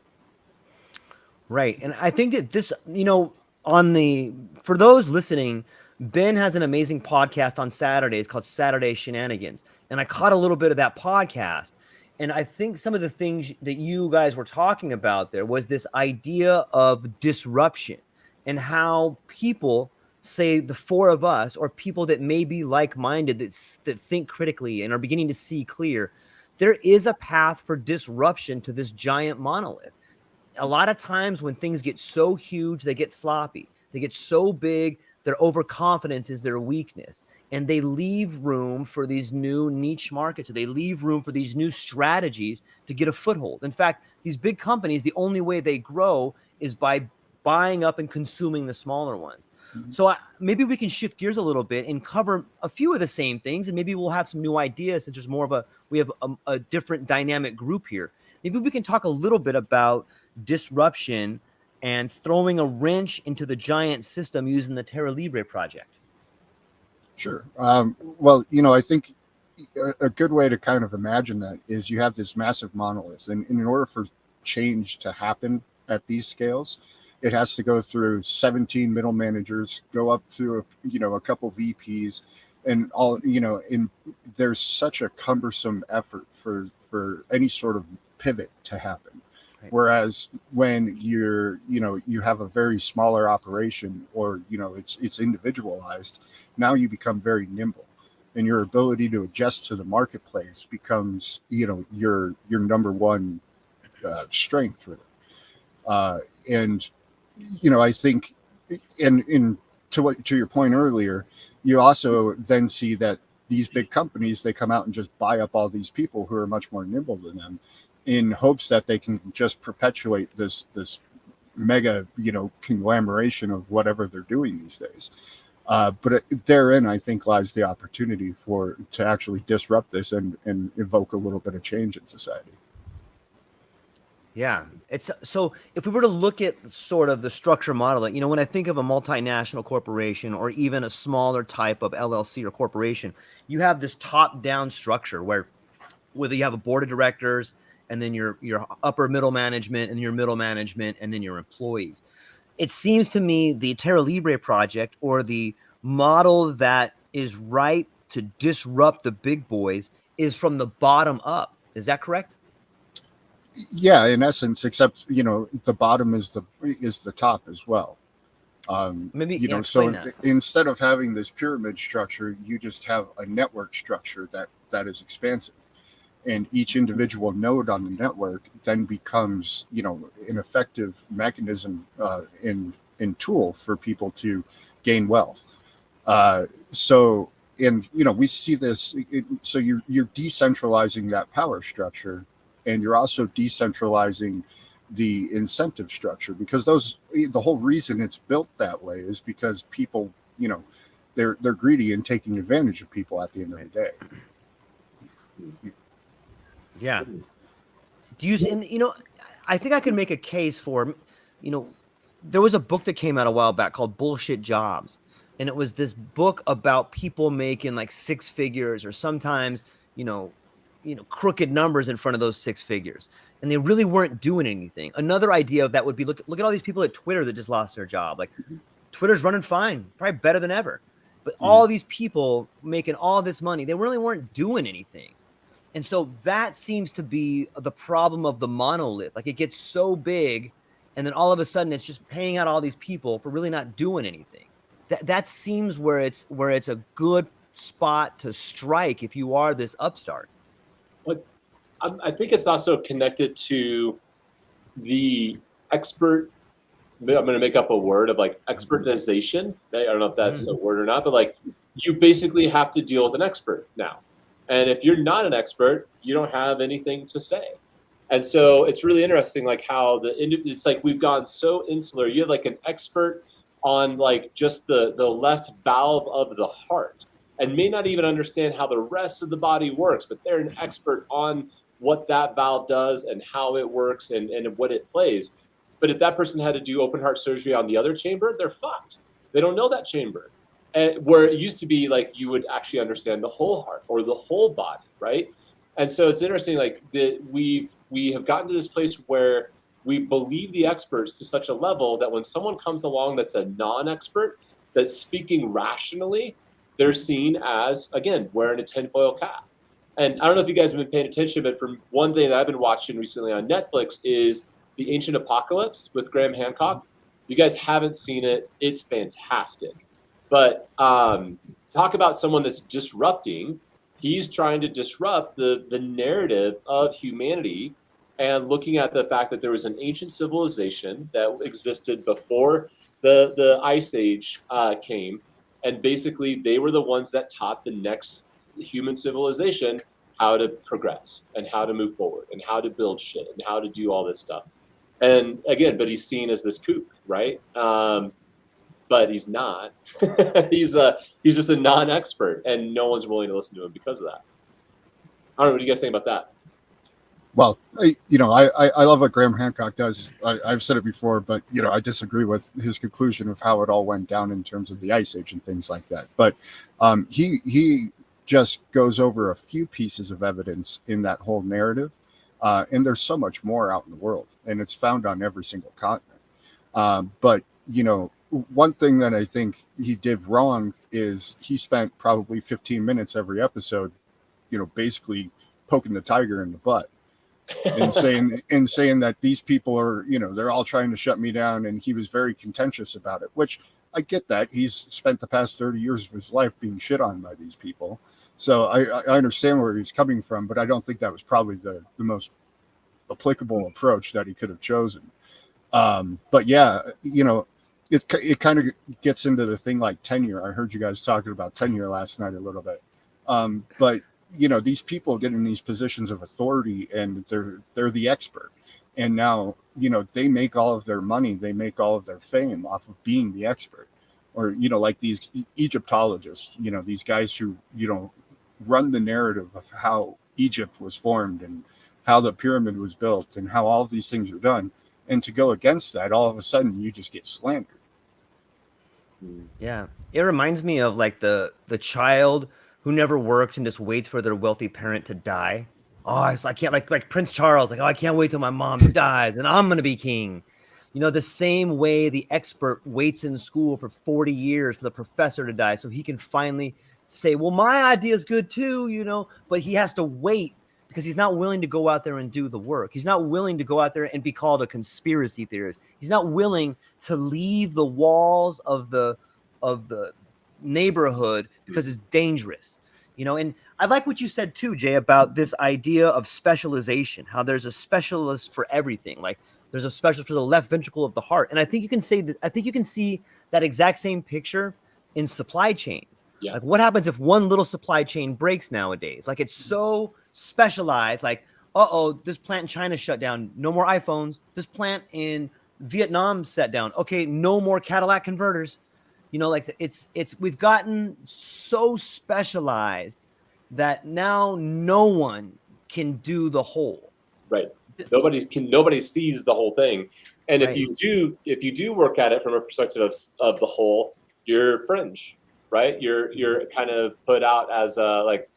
Right. And I think that this, you know, for those listening, Ben has an amazing podcast on Saturdays called Saturday Shenanigans. And I caught a little bit of that podcast. And I think some of the things that you guys were talking about there was this idea of disruption and how people, say the four of us, or people that may be like-minded, that think critically and are beginning to see clear, there is a path for disruption to this giant monolith. A lot of times when things get so huge, they get sloppy. They get so big, their overconfidence is their weakness. And they leave room for these new niche markets. Or they leave room for these new strategies to get a foothold. In fact, these big companies, the only way they grow is by buying up and consuming the smaller ones. So maybe we can shift gears a little bit and cover a few of the same things. And maybe we'll have some new ideas since there's more of we have a different dynamic group here. Maybe we can talk a little bit about disruption and throwing a wrench into the giant system using the Terra Libre project. Sure. Well, I think a good way to kind of imagine that is you have this massive monolith, and in order for change to happen at these scales, it has to go through 17 middle managers, go up to a couple VPs, and all. And there's such a cumbersome effort for any sort of pivot to happen. Right. Whereas when you have a very smaller operation, or it's individualized, now you become very nimble, and your ability to adjust to the marketplace becomes your number one strength, really. And I think, and to your point earlier, you also then see that these big companies, they come out and just buy up all these people who are much more nimble than them, in hopes that they can just perpetuate this mega conglomeration of whatever they're doing these days. But therein, I think, lies the opportunity to actually disrupt this and evoke a little bit of change in society. Yeah, so if we were to look at sort of the structure model, when I think of a multinational corporation or even a smaller type of LLC or corporation, you have this top-down structure whether you have a board of directors, and then your upper middle management, and your middle management, and then your employees. It seems to me the Terra Libre project, or the model that is right to disrupt the big boys, is from the bottom up. Is that correct? Yeah, in essence, except the bottom is the top as well. Maybe so that. Instead of having this pyramid structure, you just have a network structure that is expansive. And each individual node on the network then becomes, an effective mechanism and tool for people to gain wealth. We see this. So you're decentralizing that power structure, and you're also decentralizing the incentive structure, because the whole reason it's built that way is because people, they're greedy and taking advantage of people at the end of the day. Yeah. I think I could make a case for, there was a book that came out a while back called Bullshit Jobs. And it was this book about people making like six figures, or sometimes, crooked numbers in front of those six figures. And they really weren't doing anything. Another idea of that would be, look at all these people at Twitter that just lost their job. Like, Twitter's running fine, probably better than ever. But all these people making all this money, they really weren't doing anything. And so that seems to be the problem of the monolith. Like, it gets so big, and then all of a sudden it's just paying out all these people for really not doing anything. That seems where it's a good spot to strike if you are this upstart. But I think it's also connected to the expert. I'm going to make up a word of like expertization. I don't know if that's a word or not, but like, you basically have to deal with an expert now. And if you're not an expert, you don't have anything to say. And so it's really interesting, like how it's like we've gone so insular. You have like an expert on like just the left valve of the heart, and may not even understand how the rest of the body works, but they're an expert on what that valve does and how it works and what it plays. But if that person had to do open heart surgery on the other chamber, they're fucked. They don't know that chamber. And where it used to be like you would actually understand the whole heart or the whole body, right? And so it's interesting, like that we have gotten to this place where we believe the experts to such a level that when someone comes along that's a non-expert, that speaking rationally, they're seen as, again, wearing a tinfoil cap. And I don't know if you guys have been paying attention, but from one thing that I've been watching recently on Netflix is The Ancient Apocalypse with Graham Hancock. If you guys haven't seen it, it's fantastic. But talk about someone that's disrupting. He's trying to disrupt the narrative of humanity and looking at the fact that there was an ancient civilization that existed before the Ice Age came. And basically, they were the ones that taught the next human civilization how to progress and how to move forward and how to build shit and how to do all this stuff. And again, but he's seen as this kook, right? But he's not. He's just a non-expert, and no one's willing to listen to him because of that. I don't know. What do you guys think about that? Well, I love what Graham Hancock does. I've said it before, but I disagree with his conclusion of how it all went down in terms of the Ice Age and things like that. But he just goes over a few pieces of evidence in that whole narrative, and there's so much more out in the world, and it's found on every single continent. But one thing that I think he did wrong is he spent probably 15 minutes every episode, basically poking the tiger in the butt. and saying that these people are, they're all trying to shut me down, and he was very contentious about it, which I get that. He's spent the past 30 years of his life being shit on by these people, so I understand where he's coming from, but I don't think that was probably the most applicable approach that he could have chosen. But yeah, it kind of gets into the thing like tenure. I heard you guys talking about tenure last night a little bit, but these people get in these positions of authority, and they're the expert. And now, they make all of their money, they make all of their fame off of being the expert. Or, like these Egyptologists, these guys who, run the narrative of how Egypt was formed and how the pyramid was built and how all of these things are done. And to go against that, all of a sudden you just get slandered. Yeah. It reminds me of like the child who never works and just waits for their wealthy parent to die. Oh, it's like, like Prince Charles, like, oh, I can't wait till my mom dies and I'm going to be king. The same way the expert waits in school for 40 years for the professor to die so he can finally say, well, my idea is good too, but he has to wait because he's not willing to go out there and do the work. He's not willing to go out there and be called a conspiracy theorist. He's not willing to leave the walls of the neighborhood because it's dangerous. And I like what you said too, Jay, about this idea of specialization, how there's a specialist for everything. Like there's a specialist for the left ventricle of the heart. And I think you can say that, I think you can see that exact same picture in supply chains. Yeah. Like what happens if one little supply chain breaks nowadays? Like it's so specialized, like, this plant in China shut down. No more iPhones. This plant in Vietnam shut down. Okay, no more Cadillac converters. Like it's we've gotten so specialized that now no one can do the whole. Right. Nobody sees the whole thing. And right. if you do work at it from a perspective of the whole, you're fringe, right? You're kind of put out as a like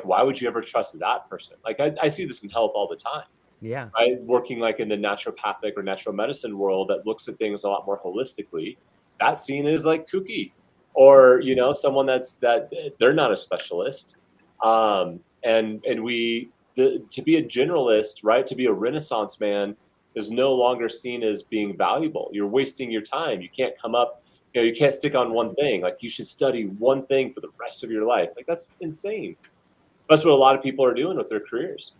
why would you ever trust that person? Like I see this in health all the time. Yeah. Right. Working like in the naturopathic or natural medicine world that looks at things a lot more holistically. That's seen as like kooky, or someone that they're not a specialist, and we to be a generalist, right? To be a Renaissance man is no longer seen as being valuable. You're wasting your time. You can't come up, you can't stick on one thing. Like you should study one thing for the rest of your life. Like that's insane. That's what a lot of people are doing with their careers.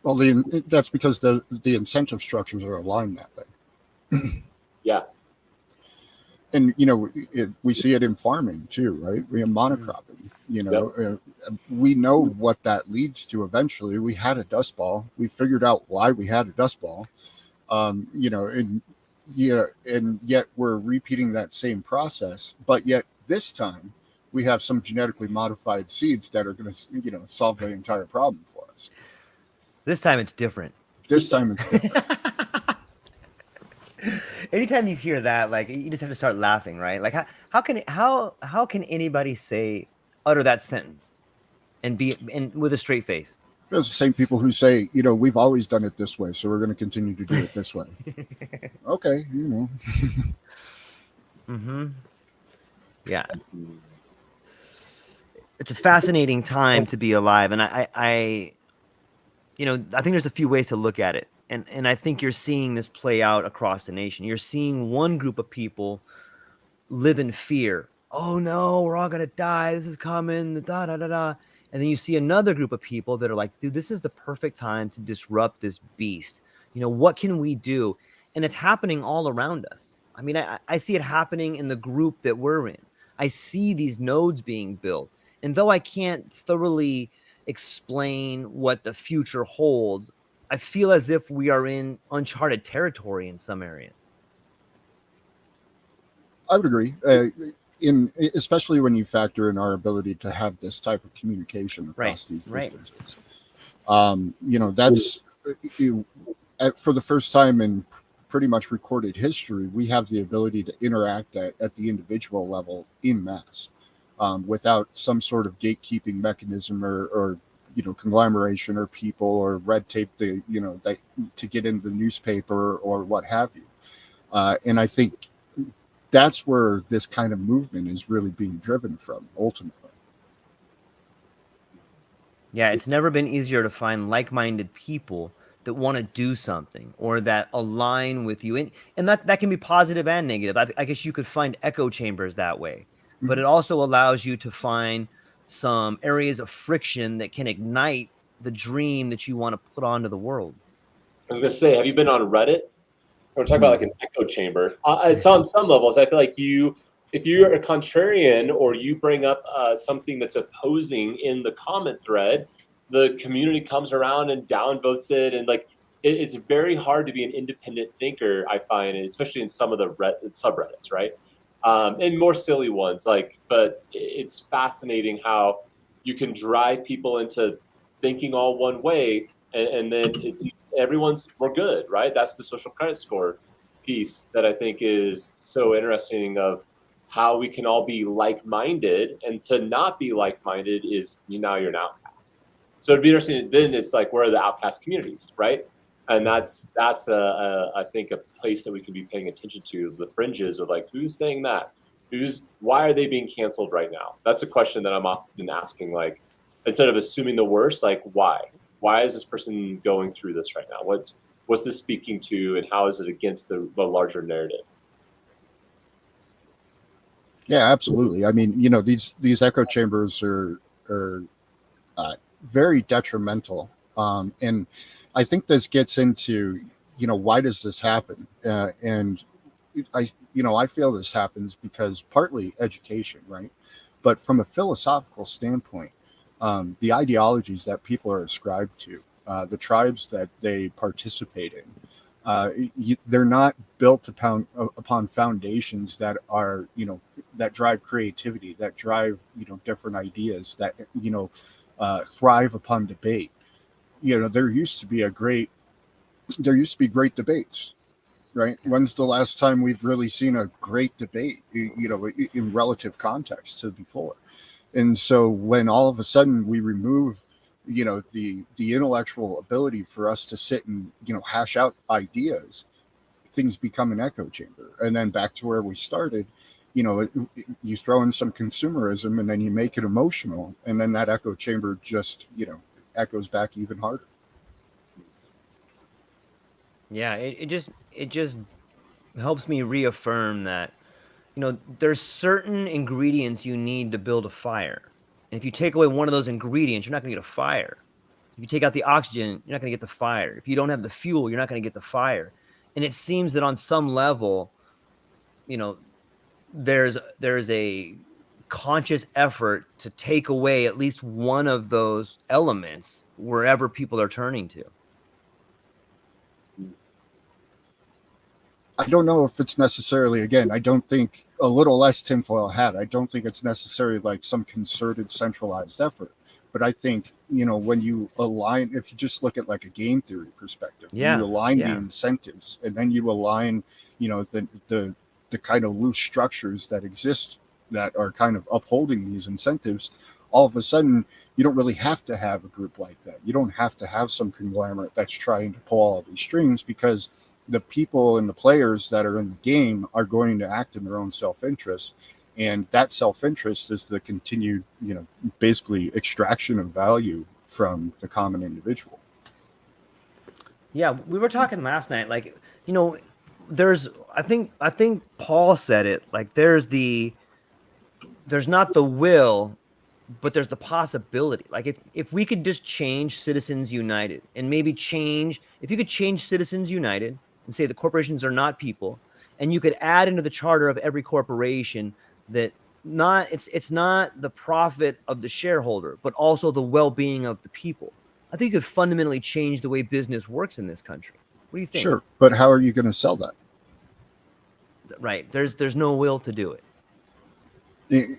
Well, that's because the incentive structures are aligned that way. Yeah. And, we see it in farming too, right? We have monocropping, yep. We know what that leads to eventually. We had a dust ball. We figured out why we had a dust ball, and yet we're repeating that same process. But yet this time we have some genetically modified seeds that are going to, solve the entire problem for us. This time it's different. Anytime you hear that, like you just have to start laughing, right? Like how can anybody utter that sentence and with a straight face? It's the same people who say, we've always done it this way, so we're going to continue to do it this way. Okay, Mm-hmm. Yeah. It's a fascinating time to be alive. And I I think there's a few ways to look at it. And I think you're seeing this play out across the nation. You're seeing one group of people live in fear. Oh no, we're all gonna die. This is coming. Da da da da. And then you see another group of people that are like, dude, this is the perfect time to disrupt this beast. What can we do? And it's happening all around us. I mean, I see it happening in the group that we're in. I see these nodes being built. And though I can't thoroughly explain what the future holds, I feel as if we are in uncharted territory in some areas. I would agree. Especially when you factor in our ability to have this type of communication across these distances. That's for the first time in pretty much recorded history, we have the ability to interact at the individual level in mass, without some sort of gatekeeping mechanism or conglomeration or people or red tape to get into the newspaper or what have you. And I think that's where this kind of movement is really being driven from, ultimately. Yeah, it's never been easier to find like-minded people that want to do something or that align with you. And that can be positive and negative. I guess you could find echo chambers that way. But it also allows you to find some areas of friction that can ignite the dream that you want to put onto the world. I was going to say, have you been on Reddit? We're talking about like an echo chamber. It's on some levels. I feel like if you're a contrarian or you bring up something that's opposing in the comment thread, the community comes around and downvotes it. And like, it's very hard to be an independent thinker, I find, especially in some of the subreddits, right? And more silly ones, but it's fascinating how you can drive people into thinking all one way, and then we're good, right? That's the social credit score piece that I think is so interesting, of how we can all be like-minded, and to not be like-minded is you're an outcast. So it'd be interesting. Then it's like, where are the outcast communities, right? And that's I think a place that we can be paying attention to, the fringes of like, who's saying that? Why are they being canceled right now? That's a question that I'm often asking, like, instead of assuming the worst, like, why? Why is this person going through this right now? What's this speaking to, and how is it against the larger narrative? Yeah, absolutely. I mean, these echo chambers are very detrimental, and I think this gets into why does this happen? And I feel this happens because partly education, right? But from a philosophical standpoint, the ideologies that people are ascribed to, the tribes that they participate in, they're not built upon foundations that are, that drive creativity, that drive, different ideas, that, thrive upon debate. There used to be great debates, right? When's the last time we've really seen a great debate, in relative context to before? And so when all of a sudden we remove, the intellectual ability for us to sit and, hash out ideas, things become an echo chamber. And then back to where we started, you throw in some consumerism and then you make it emotional. And then that echo chamber just, echoes back even harder. Yeah, it just helps me reaffirm that, there's certain ingredients you need to build a fire. And if you take away one of those ingredients, you're not going to get a fire. If you take out the oxygen, you're not going to get the fire. If you don't have the fuel, you're not going to get the fire. And it seems that on some level, there's a conscious effort to take away at least one of those elements wherever people are turning to. I don't know if it's necessarily, again, I don't think, a little less tinfoil hat, I don't think it's necessarily like some concerted, centralized effort. But I think, when you align, if you just look at like a game theory perspective, you align the incentives, and then you align, the kind of loose structures that exist that are kind of upholding these incentives, all of a sudden, you don't really have to have a group like that. You don't have to have some conglomerate that's trying to pull all of these strings, because the people and the players that are in the game are going to act in their own self-interest, and that self-interest is the continued, basically extraction of value from the common individual. Yeah, we were talking last night, like, there's, I think Paul said it, like there's not the will, but there's the possibility. Like if we could just change Citizens United, and maybe if you could change Citizens United and say the corporations are not people, and you could add into the charter of every corporation that it's not the profit of the shareholder, but also the well-being of the people. I think you could fundamentally change the way business works in this country. What do you think? Sure, but how are you going to sell that? Right. There's no will to do it.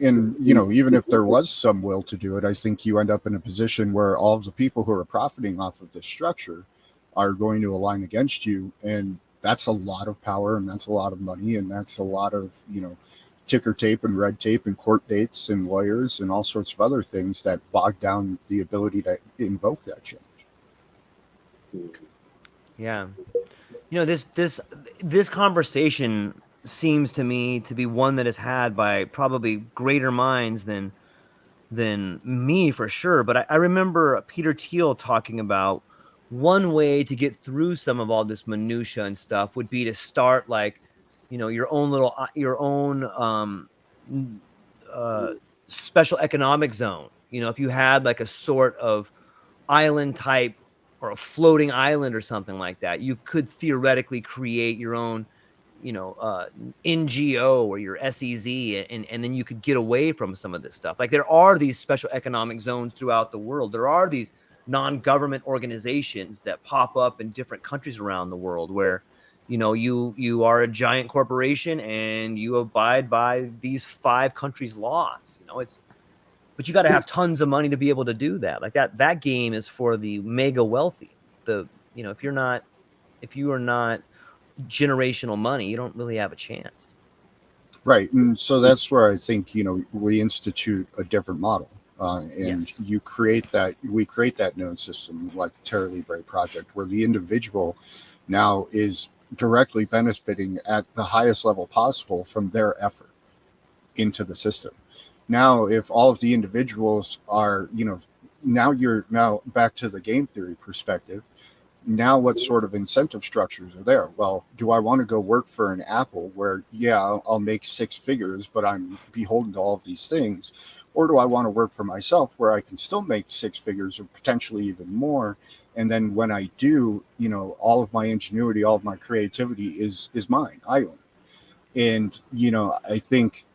And even if there was some will to do it, I think you end up in a position where all of the people who are profiting off of this structure are going to align against you, and that's a lot of power, and that's a lot of money, and that's a lot of ticker tape and red tape and court dates and lawyers and all sorts of other things that bog down the ability to invoke that change. Yeah. This conversation seems to me to be one that is had by probably greater minds than me, for sure. But I remember Peter Thiel talking about one way to get through some of all this minutia and stuff would be to start like, your own special economic zone. If you had like a sort of island type or a floating island or something like that, you could theoretically create your own NGO or your SEZ, and then you could get away from some of this stuff. Like there are these special economic zones throughout the world. There are these non-government organizations that pop up in different countries around the world where, you are a giant corporation and you abide by these 5 countries' laws. But you got to have tons of money to be able to do that. Like that game is for the mega wealthy. If you are not generational money, you don't really have a chance. Right. And so that's where I think, we institute a different model. And Yes. we create that node system like the Terra Libre project, where the individual now is directly benefiting at the highest level possible from their effort into the system. Now, if all of the individuals are, now back to the game theory perspective, now what sort of incentive structures are there? Well, do I want to go work for an Apple where, I'll make 6 figures, but I'm beholden to all of these things? Or do I want to work for myself where I can still make 6 figures or potentially even more? And then when I do, all of my ingenuity, all of my creativity is mine. I own it. And, I think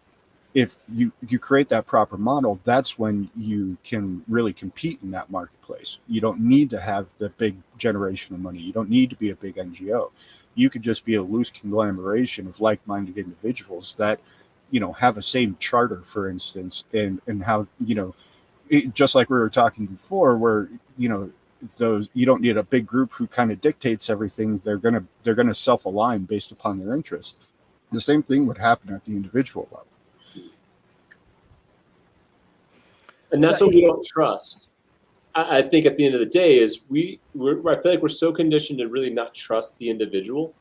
if you create that proper model, that's when you can really compete in that marketplace. You don't need to have the big generational money. You don't need to be a big NGO. You could just be a loose conglomeration of like-minded individuals that, have a same charter, for instance, and have, just like we were talking before, where, those, you don't need a big group who kind of dictates everything. They're gonna self-align based upon their interest. The same thing would happen at the individual level. And that's what we don't trust. I think at the end of the day is I feel like we're so conditioned to really not trust the individual,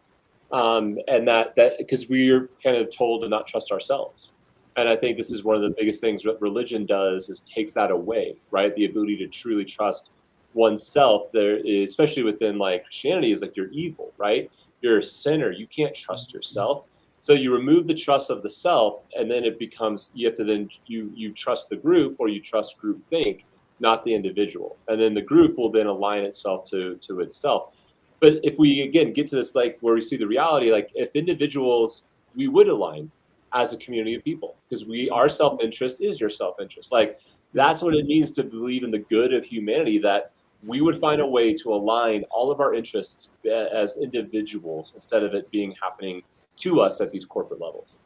and that because we're kind of told to not trust ourselves. And I think this is one of the biggest things that religion does is takes that away, right? The ability to truly trust oneself. There is, especially within like Christianity, is like you're evil, right? You're a sinner. You can't trust yourself. So you remove the trust of the self, and then it becomes you have to then you trust the group, or you trust groupthink, not the individual, and then the group will then align itself to itself. But if we again get to this like where we see the reality, like if individuals, we would align as a community of people because our self-interest is your self-interest. Like that's what it means to believe in the good of humanity, that we would find a way to align all of our interests as individuals instead of it being happening to us at these corporate levels.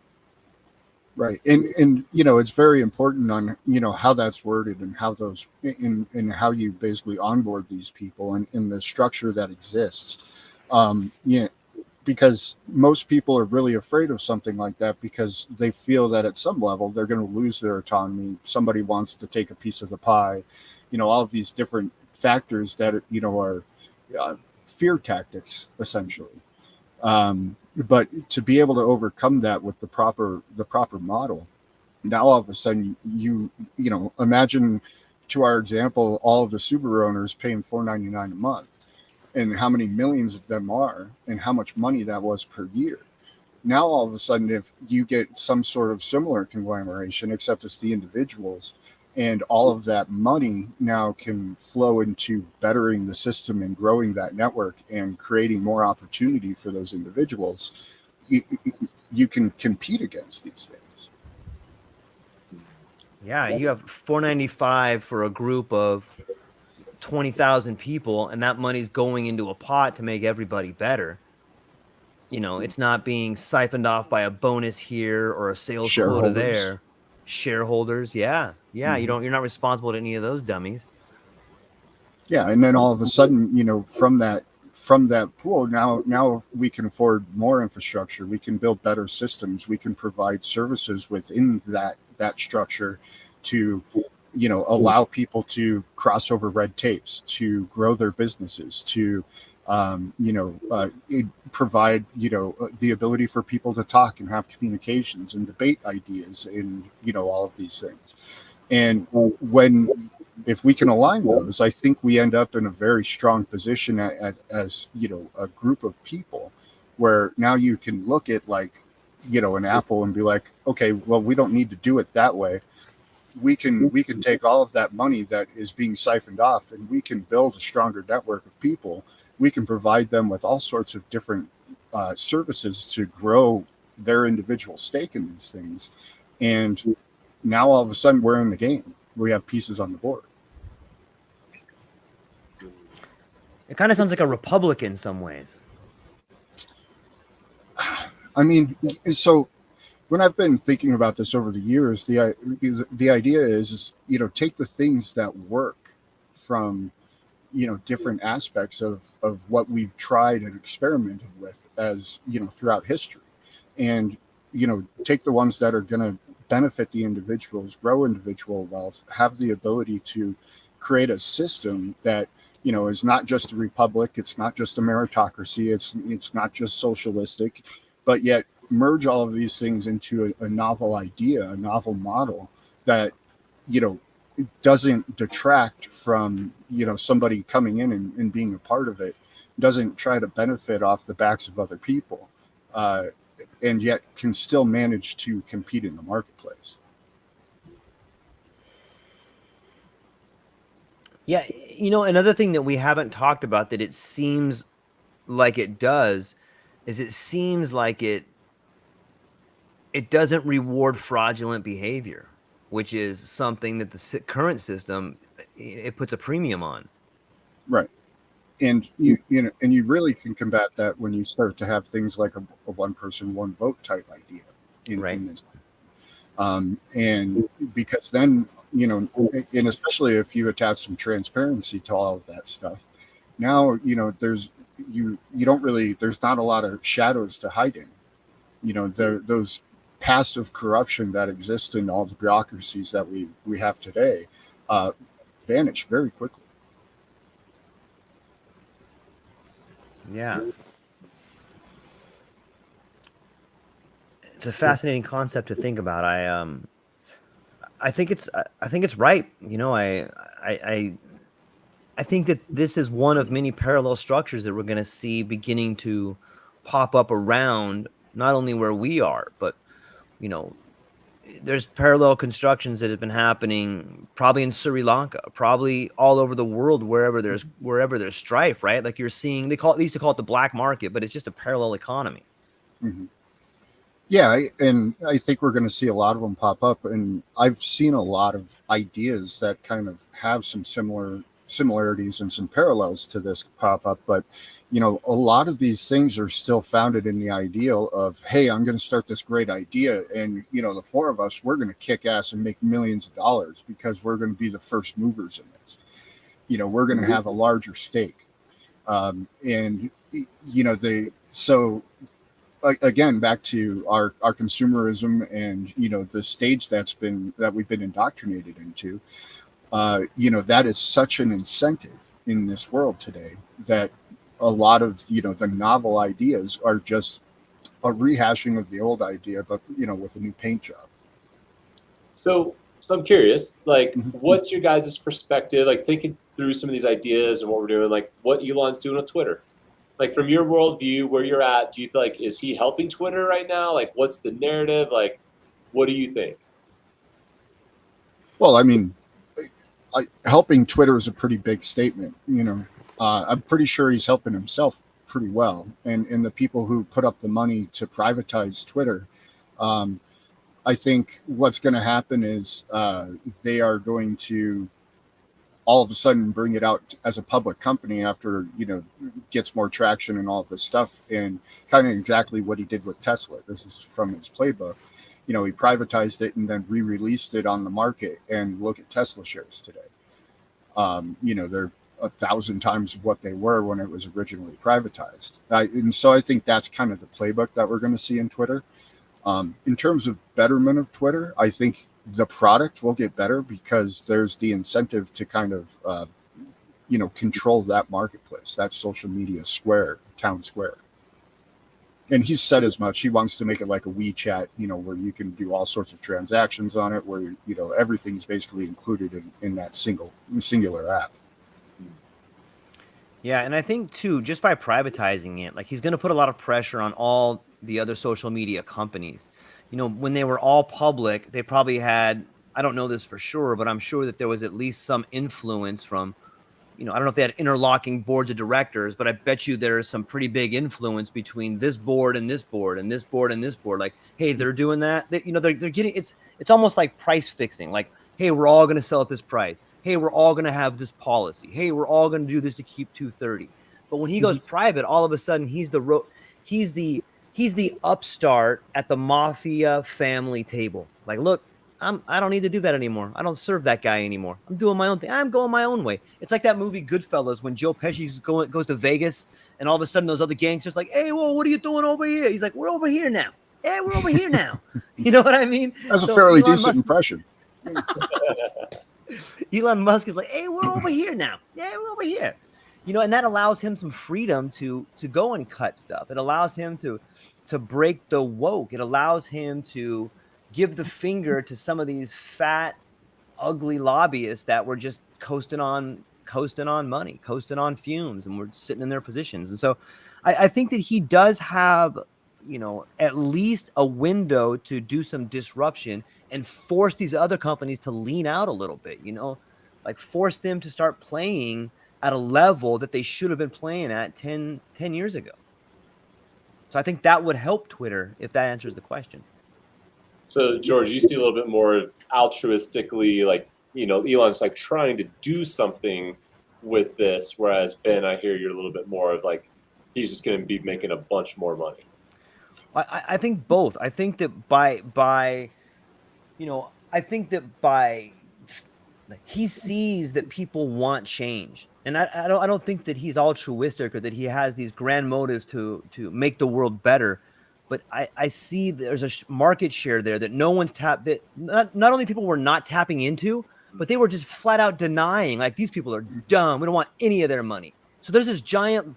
Right. And it's very important on, how that's worded and how those and how you basically onboard these people and in the structure that exists. Because most people are really afraid of something like that because they feel that at some level they're going to lose their autonomy. Somebody wants to take a piece of the pie, all of these different factors that, are fear tactics, essentially. But to be able to overcome that with the proper model, now all of a sudden you know, imagine, to our example, all of the Subaru owners paying $499 a month, and how many millions of them are, and how much money that was per year. Now all of a sudden, if you get some sort of similar conglomeration, except it's the individuals, and all of that money now can flow into bettering the system and growing that network and creating more opportunity for those individuals, you can compete against these things. Yeah, you have $495 for a group of 20,000 people, and that money's going into a pot to make everybody better. You know, it's not being siphoned off by a bonus here or a sales quota there. Shareholders, yeah. Mm-hmm. You're not responsible to any of those dummies. Yeah, and then all of a sudden, you know, from that pool, now we can afford more infrastructure. We can build better systems. We can provide services within that structure to, you know, allow people to cross over red tapes, to grow their businesses, to provide, you know, the ability for people to talk and have communications and debate ideas and, you know, all of these things. And if we can align those, I think we end up in a very strong position as, you know, a group of people, where now you can look at, like, you know, an Apple and be like, okay, well, we don't need to do it that way. We can take all of that money that is being siphoned off, and we can build a stronger network of people. We can provide them with all sorts of different services to grow their individual stake in these things. And now all of a sudden we're in the game. We have pieces on the board. It kind of sounds like a republic in some ways. I mean, so when I've been thinking about this over the years, the idea is, you know, take the things that work from, you know, different aspects of what we've tried and experimented with, as, you know, throughout history, and, you know, take the ones that are going to benefit the individuals, grow individual wealth, have the ability to create a system that, you know, is not just a republic, it's not just a meritocracy, it's not just socialistic, but yet merge all of these things into a novel idea, a novel model that, you know, doesn't detract from, you know, somebody coming in and being a part of it, doesn't try to benefit off the backs of other people, and yet can still manage to compete in the marketplace. Yeah, you know, another thing that we haven't talked about that it seems like it does is it seems like it doesn't reward fraudulent behavior, which is something that the current system, it puts a premium on. Right. And you know, and you really can combat that when you start to have things like a one person, one vote type idea in this. And because then, you know, and especially if you attach some transparency to all of that stuff, now, you know, there's not a lot of shadows to hide in. You know, those passive corruption that exists in all the bureaucracies that we have today vanish very quickly. Yeah. It's a fascinating concept to think about. I think it's right. You know, I think that this is one of many parallel structures that we're going to see beginning to pop up around not only where we are, but, you know, there's parallel constructions that have been happening probably in Sri Lanka, probably all over the world, wherever there's strife, right? Like you're seeing, they used to call it the black market, but it's just a parallel economy. Mm-hmm. Yeah, and I think we're going to see a lot of them pop up, and I've seen a lot of ideas that kind of have some similarities and some parallels to this pop up, but, you know, a lot of these things are still founded in the ideal of, hey, I'm going to start this great idea, and, you know, the four of us, we're going to kick ass and make millions of dollars because we're going to be the first movers in this. You know, we're going to have a larger stake, and, you know, again, back to our consumerism and, you know, the stage that we've been indoctrinated into, you know, that is such an incentive in this world today that a lot of, the novel ideas are just a rehashing of the old idea, but, with a new paint job. So I'm curious, like, Mhm. what's your guys' perspective, like thinking through some of these ideas and what we're doing, like what Elon's doing on Twitter? Like from your worldview, where you're at, do you feel like, is he helping Twitter right now? Like, what's the narrative? Like, what do you think? Well, I mean, helping Twitter is a pretty big statement. I'm pretty sure he's helping himself pretty well, and the people who put up the money to privatize Twitter. I think what's going to happen is they are going to all of a sudden bring it out as a public company after gets more traction and all this stuff, and kind of exactly what he did with Tesla. This is from his playbook. He privatized it and then re-released it on the market, and look at Tesla shares today. They're 1,000 times what they were when it was originally privatized. And so I think that's kind of the playbook that we're going to see in Twitter. In terms of betterment of Twitter, I think the product will get better because there's the incentive to kind of, control that marketplace, that social media town square. And he's said as much. He wants to make it like a WeChat, where you can do all sorts of transactions on it, where, everything's basically included in that singular app. Yeah, and I think too, just by privatizing it, like he's going to put a lot of pressure on all the other social media companies. When they were all public, they probably had, I don't know this for sure, but I'm sure that there was at least some influence from, I don't know if they had interlocking boards of directors, but I bet you there's some pretty big influence between this board and this board and this board and this board. Like, hey, they're doing that. They're getting, it's almost like price fixing. Like, hey, we're all going to sell at this price. Hey, we're all going to have this policy. Hey, we're all going to do this to keep 230. But when he goes private, all of a sudden he's the upstart at the mafia family table. Like, look, I don't need to do that anymore. I don't serve that guy anymore. I'm doing my own thing. I'm going my own way. It's like that movie Goodfellas when Joe Pesci goes to Vegas, and all of a sudden those other gangsters like, hey, whoa, what are you doing over here? He's like, we're over here now. Hey, we're over here now. You know what I mean? That's a fairly decent impression. Elon Musk is like, hey, we're over here now. Yeah, we're over here. And that allows him some freedom to go and cut stuff. It allows him to break the woke. It allows him to give the finger to some of these fat, ugly lobbyists that were just coasting on money, coasting on fumes, and we're sitting in their positions. And so I think that he does have, at least a window to do some disruption and force these other companies to lean out a little bit, like force them to start playing at a level that they should have been playing at 10 years ago. So I think that would help Twitter, if that answers the question. So George, you see a little bit more altruistically, like, Elon's like trying to do something with this, whereas Ben, I hear you're a little bit more of like, he's just going to be making a bunch more money. I think both. I think that he sees that people want change. And I don't think that he's altruistic or that he has these grand motives to make the world better. But I see there's a market share there that no one's tapped, that not only people were not tapping into, but they were just flat out denying, like, these people are dumb. We don't want any of their money. So there's a giant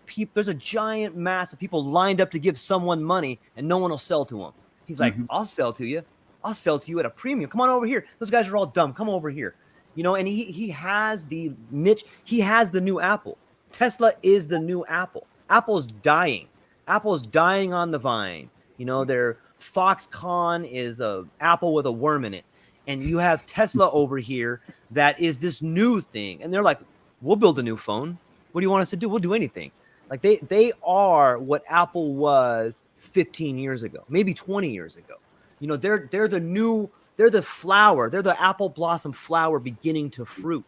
mass of people lined up to give someone money, and no one will sell to them. He's like, I'll sell to you. I'll sell to you at a premium. Come on over here. Those guys are all dumb. Come over here. And he has the niche. He has the new Apple. Tesla is the new Apple. Apple's dying. Apple's dying on the vine. Their Foxconn is a apple with a worm in it. And you have Tesla over here that is this new thing. And they're like, we'll build a new phone. What do you want us to do? We'll do anything. Like they are what Apple was 15 years ago, maybe 20 years ago. They're the flower. They're the apple blossom flower beginning to fruit.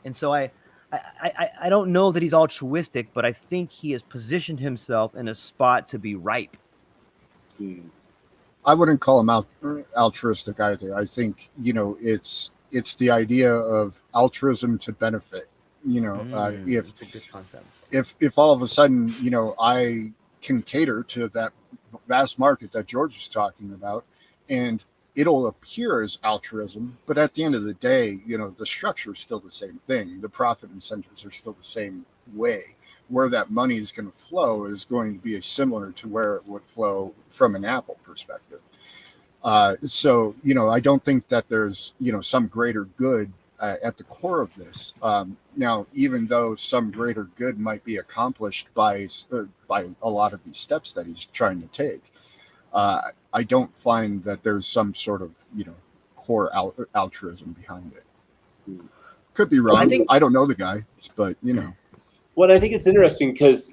And so I don't know that he's altruistic, but I think he has positioned himself in a spot to be ripe. I wouldn't call him altruistic either. I think, it's the idea of altruism to benefit. It's a good concept. If all of a sudden, I can cater to that vast market that George is talking about, and it'll appear as altruism, but at the end of the day, the structure is still the same thing. The profit incentives are still the same, way. Where that money is going to flow is going to be similar to where it would flow from an Apple perspective. So, I don't think that there's, some greater good at the core of this. Now, even though some greater good might be accomplished by a lot of these steps that he's trying to take, I don't find that there's some sort of, core altruism behind it. Could be wrong. I don't know the guy, but, Well, I think it's interesting because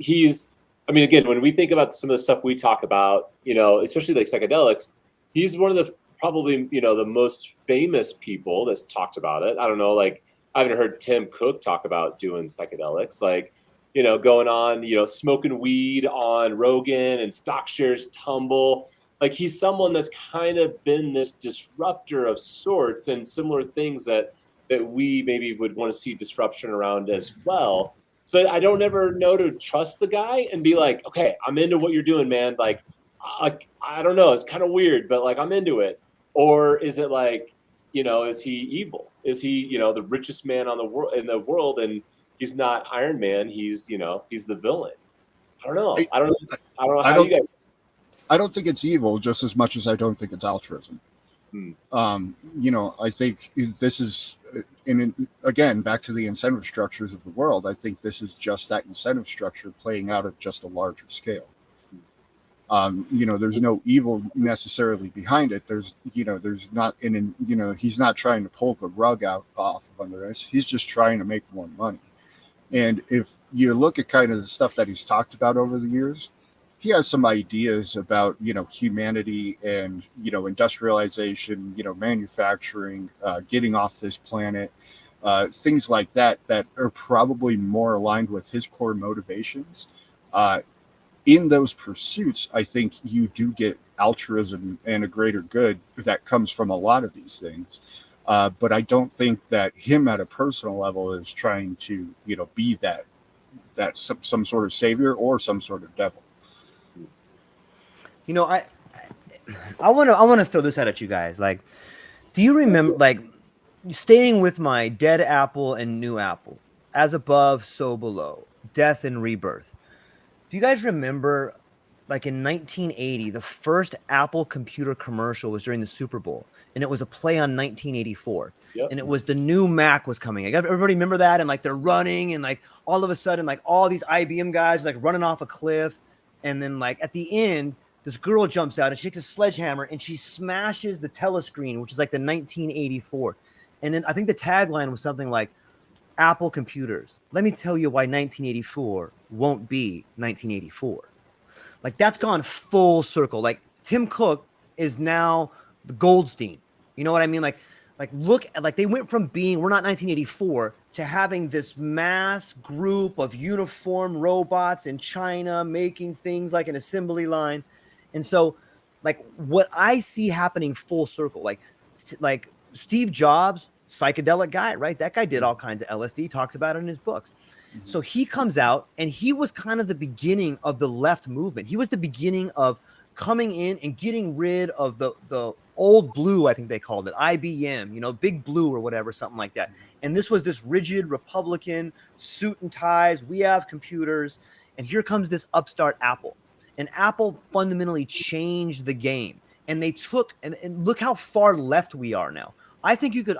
again, when we think about some of the stuff we talk about, especially like psychedelics, he's one of the probably, the most famous people that's talked about it. I don't know, like I haven't heard Tim Cook talk about doing psychedelics, like, going on, smoking weed on Rogan and stock shares tumble. Like he's someone that's kind of been this disruptor of sorts, and similar things that we maybe would want to see disruption around as well. So I don't ever know to trust the guy and be like, okay, I'm into what you're doing, man. Like, I don't know, it's kind of weird, but like I'm into it. Or is it like, is he evil? Is he, the richest man in the world, and he's not Iron Man? He's, he's the villain. I don't know. I don't know how you guys. I don't think it's evil just as much as I don't think it's altruism. I think this is, again, back to the incentive structures of the world. I think this is just that incentive structure playing out at just a larger scale. There's no evil necessarily behind it. There's not he's not trying to pull the rug out off of under us. He's just trying to make more money. And if you look at kind of the stuff that he's talked about over the years, he has some ideas about, humanity and, industrialization, manufacturing, getting off this planet, things like that are probably more aligned with his core motivations. In those pursuits, I think you do get altruism and a greater good that comes from a lot of these things. But I don't think that him at a personal level is trying to, be that some sort of savior or some sort of devil. I want to throw this out at you guys. Like, do you remember, like, staying with my dead apple and new apple, as above, so below, death and rebirth? Do you guys remember, like in 1980, the first Apple computer commercial was during the Super Bowl, and it was a play on 1984. Yep. And it was the new Mac was coming. Like, everybody remember that? And like they're running, and like all of a sudden, like all these IBM guys are like running off a cliff, and then like at the end, this girl jumps out and she takes a sledgehammer and she smashes the telescreen, which is like the 1984. And then I think the tagline was something like, Apple computers, let me tell you why 1984 won't be 1984. Like that's gone full circle. Like Tim Cook is now the Goldstein. You know what I mean? Like look at, like they went from being, we're not 1984, to having this mass group of uniform robots in China making things like an assembly line. And so, like, what I see happening full circle, like Steve Jobs, psychedelic guy, right? That guy did all kinds of LSD, talks about it in his books. Mm-hmm. So he comes out, and he was kind of the beginning of the left movement. He was the beginning of coming in and getting rid of the old blue, I think they called it, IBM, big blue or whatever, something like that. And this was this rigid Republican suit and ties. We have computers. And here comes this upstart Apple. And Apple fundamentally changed the game, and they took and look how far left we are now. I think you could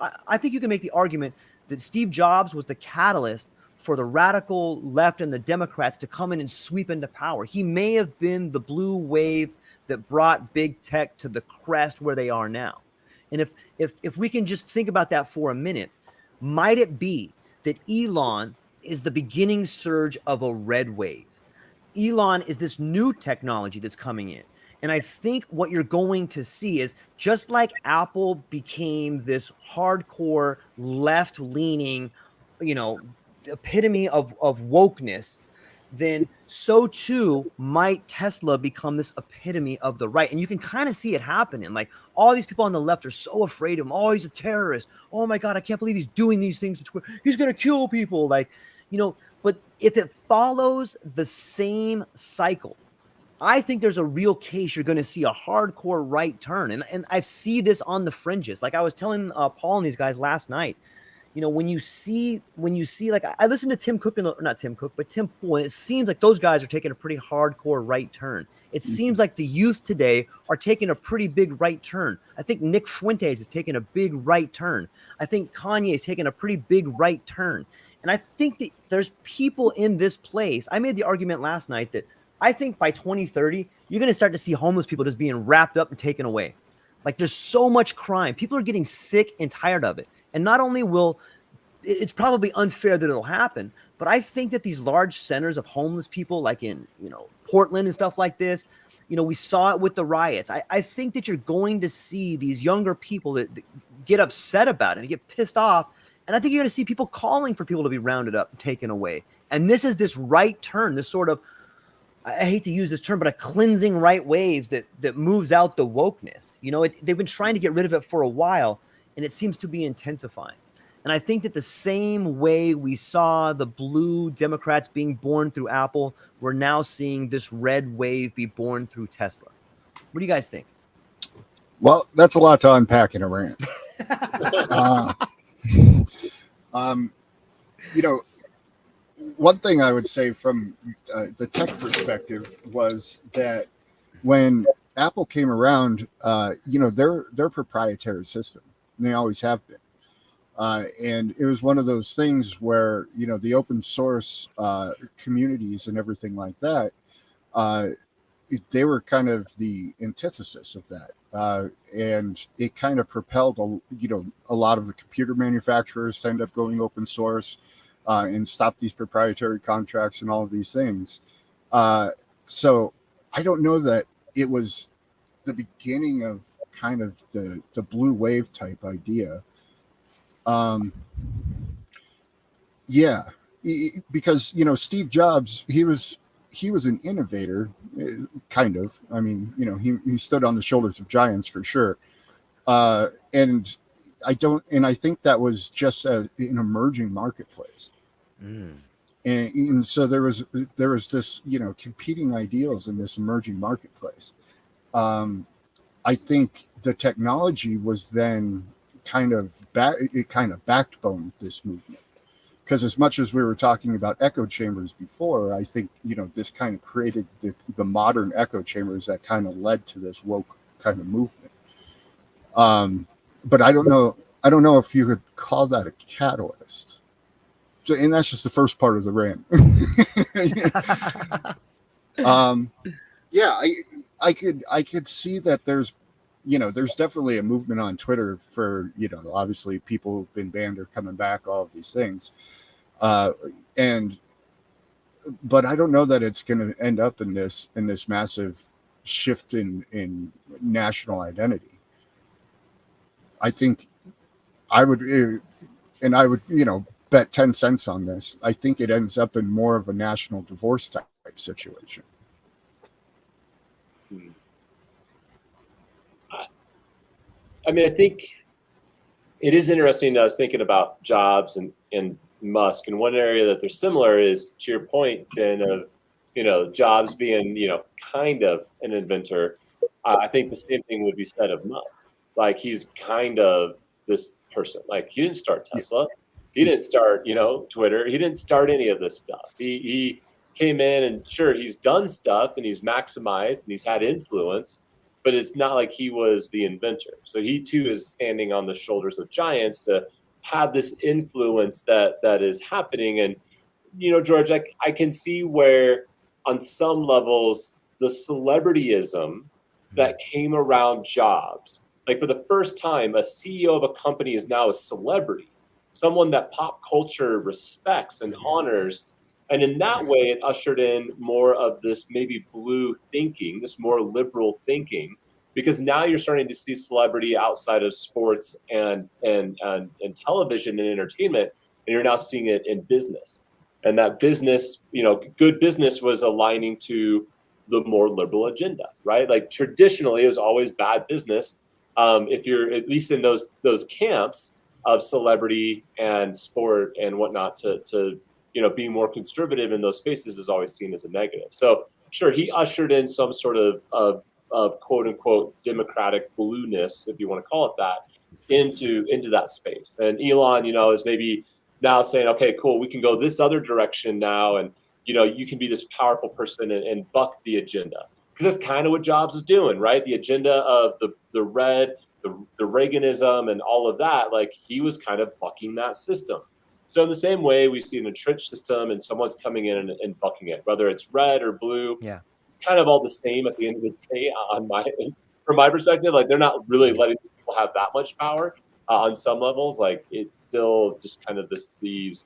make the argument that Steve Jobs was the catalyst for the radical left and the Democrats to come in and sweep into power. He may have been the blue wave that brought big tech to the crest where they are now. And if we can just think about that for a minute, might it be that Elon is the beginning surge of a red wave? Elon is this new technology that's coming in. And I think what you're going to see is, just like Apple became this hardcore left-leaning, epitome of wokeness, then so too might Tesla become this epitome of the right. And you can kind of see it happening. Like all these people on the left are so afraid of him. Oh, he's a terrorist. Oh my God, I can't believe he's doing these things to Twitter. He's going to kill people. But if it follows the same cycle, I think there's a real case you're going to see a hardcore right turn. And I see this on the fringes. Like I was telling Paul and these guys last night, when you see like I listen to Tim Cook or not Tim Cook, but Tim Pool, and it seems like those guys are taking a pretty hardcore right turn. It seems like the youth today are taking a pretty big right turn. I think Nick Fuentes is taking a big right turn. I think Kanye is taking a pretty big right turn. And I think that there's people in this place. I made the argument last night that I think by 2030, you're going to start to see homeless people just being wrapped up and taken away. Like there's so much crime. People are getting sick and tired of it. And not only will it's probably unfair that it'll happen, but I think that these large centers of homeless people, like in, Portland and stuff like this, we saw it with the riots. I think that you're going to see these younger people that get upset about it, get pissed off. And I think you're going to see people calling for people to be rounded up and taken away. And this is this right turn, this sort of, I hate to use this term, but a cleansing right waves that moves out the wokeness. They've been trying to get rid of it for a while, and it seems to be intensifying. And I think that the same way we saw the blue Democrats being born through Apple, we're now seeing this red wave be born through Tesla. What do you guys think? Well, that's a lot to unpack in a rant. One thing I would say from the tech perspective was that when Apple came around, their proprietary system, and they always have been. And it was one of those things where, the open source communities and everything like that, they were kind of the antithesis of that. And it kind of propelled, a lot of the computer manufacturers to end up going open source and stop these proprietary contracts and all of these things. So I don't know that it was the beginning of kind of the blue wave type idea. Because Steve Jobs, he was an innovator, kind of. I mean, he stood on the shoulders of giants for sure. And I think that was just an emerging marketplace. And so there was this, competing ideals in this emerging marketplace. I think the technology was then kind of backboned this movement, because as much as we were talking about echo chambers before, I think this kind of created the modern echo chambers that kind of led to this woke kind of movement. But I don't know if you could call that a catalyst. So, and that's just the first part of the rant. I could see that there's definitely a movement on Twitter for, obviously people who've been banned are coming back, all of these things. But I don't know that it's going to end up in this massive shift in national identity. I think I would bet 10 cents on this. I think it ends up in more of a national divorce type situation. I mean, I think it is interesting. I was thinking about Jobs and Musk, and one area that they're similar is, to your point, Ben, of Jobs being kind of an inventor. I think the same thing would be said of Musk. Like, he's kind of this person. Like, he didn't start Tesla, he didn't start Twitter, he didn't start any of this stuff. He came in, and sure, he's done stuff and he's maximized and he's had influence, but it's not like he was the inventor. So he too is standing on the shoulders of giants to have this influence that is happening. And, George, I can see where on some levels the celebrityism that came around Jobs, like for the first time, a CEO of a company is now a celebrity, someone that pop culture respects and honors. And in that way, it ushered in more of this maybe blue thinking, this more liberal thinking, because now you're starting to see celebrity outside of sports and television and entertainment, and you're now seeing it in business. And that business, good business was aligning to the more liberal agenda, right? Like traditionally, it was always bad business. If you're at least in those camps of celebrity and sport and whatnot, to being more conservative in those spaces is always seen as a negative. So sure, he ushered in some sort of quote unquote democratic blueness, if you want to call it that. into that space. And Elon, is maybe now saying, okay, cool, we can go this other direction now, and you can be this powerful person and buck the agenda, because that's kind of what Jobs is doing, right? The agenda of the red, the Reaganism, and all of that, like he was kind of bucking that system. So in the same way, we see an entrenched system and someone's coming in and bucking it, whether it's red or blue. Yeah. It's kind of all the same at the end of the day from my perspective. Like they're not really letting people have that much power on some levels. Like it's still just kind of these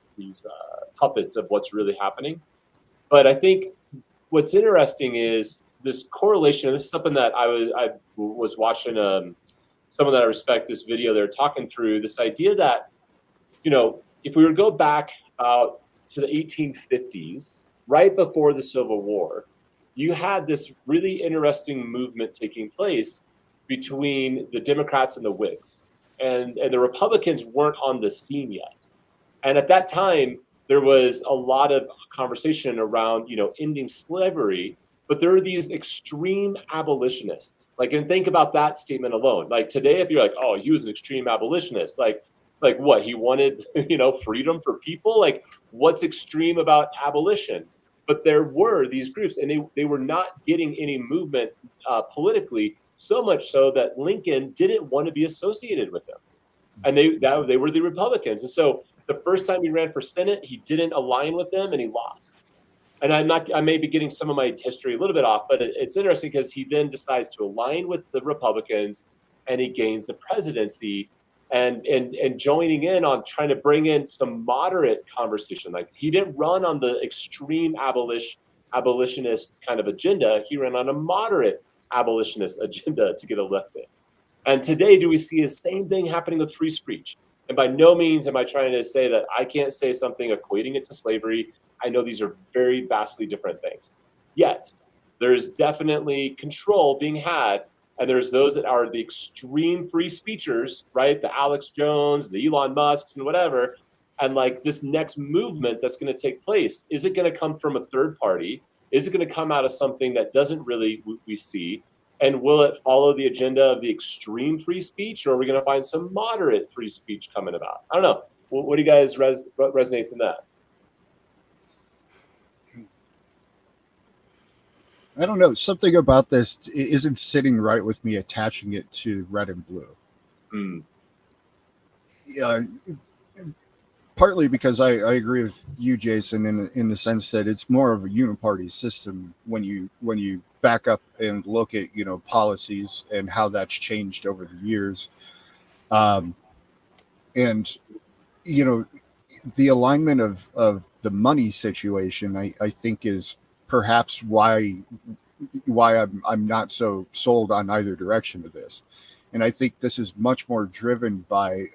puppets of what's really happening. But I think what's interesting is this correlation. And this is something that I was watching someone that I respect, this video they're talking through this idea that, if we were to go back to the 1850s, right before the Civil War, you had this really interesting movement taking place between the Democrats and the Whigs. And the Republicans weren't on the scene yet. And at that time, there was a lot of conversation around, ending slavery, but there are these extreme abolitionists. Like, and think about that statement alone. Like today, if you're like, oh, he was an extreme abolitionist, like what, he wanted, freedom for people? Like what's extreme about abolition? But there were these groups, and they were not getting any movement politically, so much so that Lincoln didn't want to be associated with them. And they were the Republicans. And so the first time he ran for Senate, he didn't align with them and he lost. And I may be getting some of my history a little bit off, but it's interesting because he then decides to align with the Republicans and he gains the presidency and joining in on trying to bring in some moderate conversation. Like he didn't run on the extreme abolitionist kind of agenda. He ran on a moderate abolitionist agenda to get elected. And today, do we see the same thing happening with free speech? And by no means am I trying to say that I can't say something equating it to slavery. I know these are very vastly different things. Yet, there's definitely control being had. And there's those that are the extreme free speechers, right? The Alex Jones, the Elon Musks, and whatever. And like this next movement that's going to take place, is it going to come from a third party? Is it going to come out of something that doesn't really we see? And will it follow the agenda of the extreme free speech, or are we going to find some moderate free speech coming about? I don't know. What do you guys what resonates in that? I don't know. Something about this isn't sitting right with me, attaching it to red and blue. Yeah, partly because I agree with you, Jason, in the sense that it's more of a uniparty system when you back up and look at policies and how that's changed over the years, and the alignment of the money situation, I think is perhaps why I'm not so sold on either direction of this. And I think this is much more driven by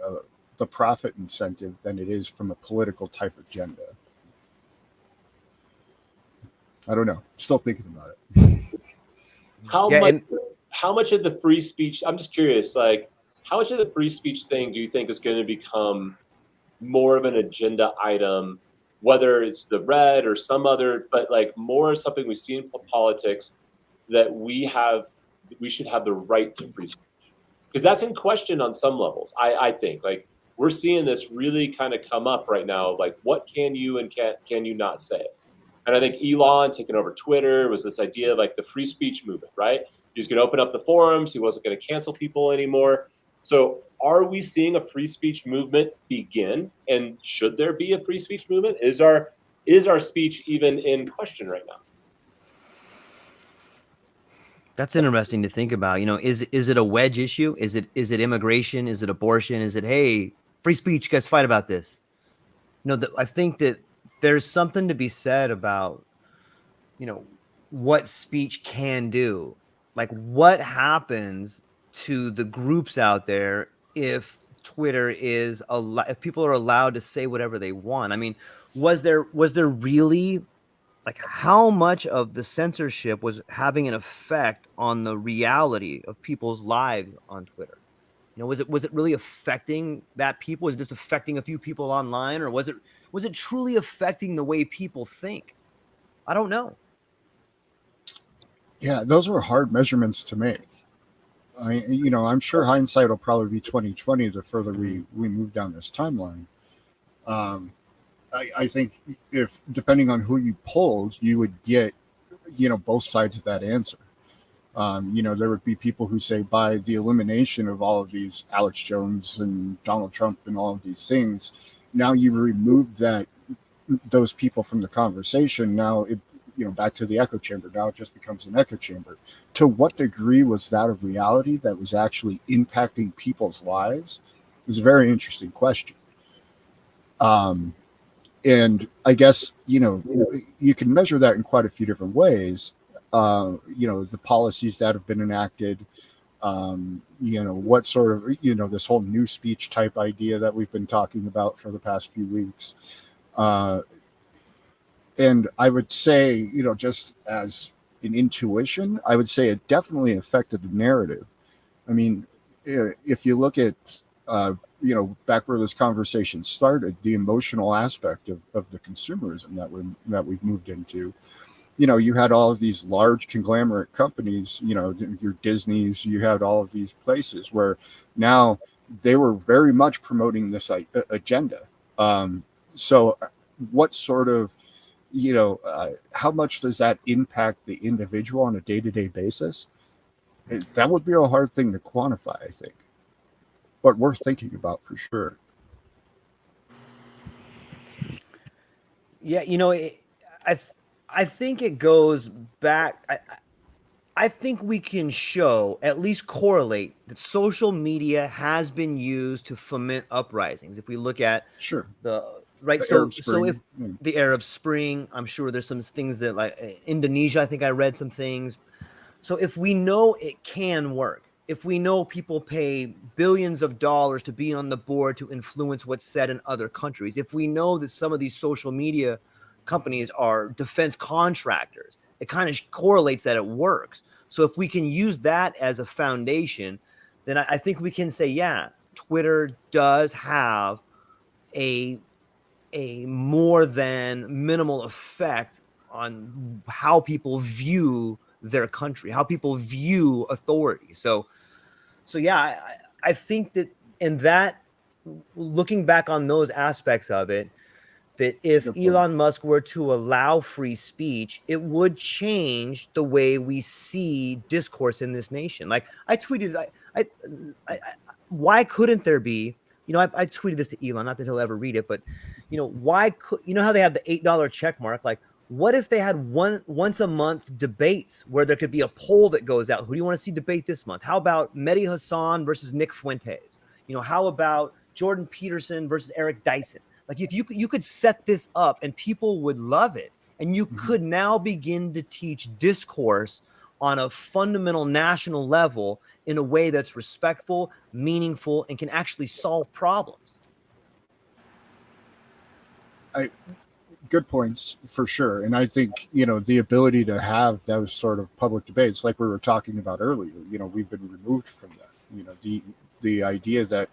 the profit incentive than it is from a political type agenda. I don't know. Still thinking about it. How much of the free speech, I'm just curious, like how much of the free speech thing do you think is going to become more of an agenda item, whether it's the red or some other, but like more something we see in politics that we should have the right to free speech? Because that's in question on some levels. I think like we're seeing this really kind of come up right now. Like what can you and can you not say? And I think Elon taking over Twitter was this idea of like the free speech movement, right? He was going to open up the forums. He wasn't going to cancel people anymore. So are we seeing a free speech movement begin? And should there be a free speech movement? Is our speech even in question right now? That's interesting to think about. Is it a wedge issue? Is it immigration? Is it abortion? Is it, hey, free speech, you guys fight about this? I think that there's something to be said about, what speech can do. Like what happens to the groups out there if Twitter is if people are allowed to say whatever they want? I mean, was there really, like, how much of the censorship was having an effect on the reality of people's lives on Twitter? Was it really affecting that people? Was it just affecting a few people online, or was it truly affecting the way people think? I don't know. Yeah, those are hard measurements to make. I'm sure hindsight will probably be 2020 the further we move down this timeline. I think if depending on who you polled, you would get, both sides of that answer. There would be people who say by the elimination of all of these Alex Jones and Donald Trump and all of these things, now you remove those people from the conversation. Now it, back to the echo chamber. Now it just becomes an echo chamber. To what degree was that a reality that was actually impacting people's lives? Is a very interesting question. And I guess, you can measure that in quite a few different ways. The policies that have been enacted, what sort of, this whole new speech type idea that we've been talking about for the past few weeks. And I would say, just as an intuition, I would say it definitely affected the narrative. I mean, if you look at, back where this conversation started, the emotional aspect of the consumerism that we've moved into, you had all of these large conglomerate companies, your Disneys, you had all of these places where now they were very much promoting this agenda. So what sort of, how much does that impact the individual on a day-to-day basis? That would be a hard thing to quantify, I think, but worth thinking about for sure. Yeah, I think it goes back. I think we can show, at least correlate, that social media has been used to foment uprisings. If we look at Sure. If the Arab Spring, I'm sure there's some things that, like Indonesia, I think I read some things. So if we know it can work, if we know people pay billions of dollars to be on the board to influence what's said in other countries, if we know that some of these social media companies are defense contractors, it kind of correlates that it works. So if we can use that as a foundation, then I think we can say, yeah, Twitter does have a more than minimal effect on how people view their country, how people view authority. So yeah, I think that in that, looking back on those aspects of it, that if Elon Musk were to allow free speech, it would change the way we see discourse in this nation. Like I tweeted, why couldn't there be, I tweeted this to Elon, not that he'll ever read it, but why could, how they have the $8 check mark? Like, what if they had once a month debates where there could be a poll that goes out? Who do you want to see debate this month? How about Mehdi Hassan versus Nick Fuentes? How about Jordan Peterson versus Eric Dyson? Like, if you could set this up and people would love it, and you could now begin to teach discourse on a fundamental national level in a way that's respectful, meaningful, and can actually solve problems. Good points for sure. And I think, the ability to have those sort of public debates, like we were talking about earlier, we've been removed from that. The idea that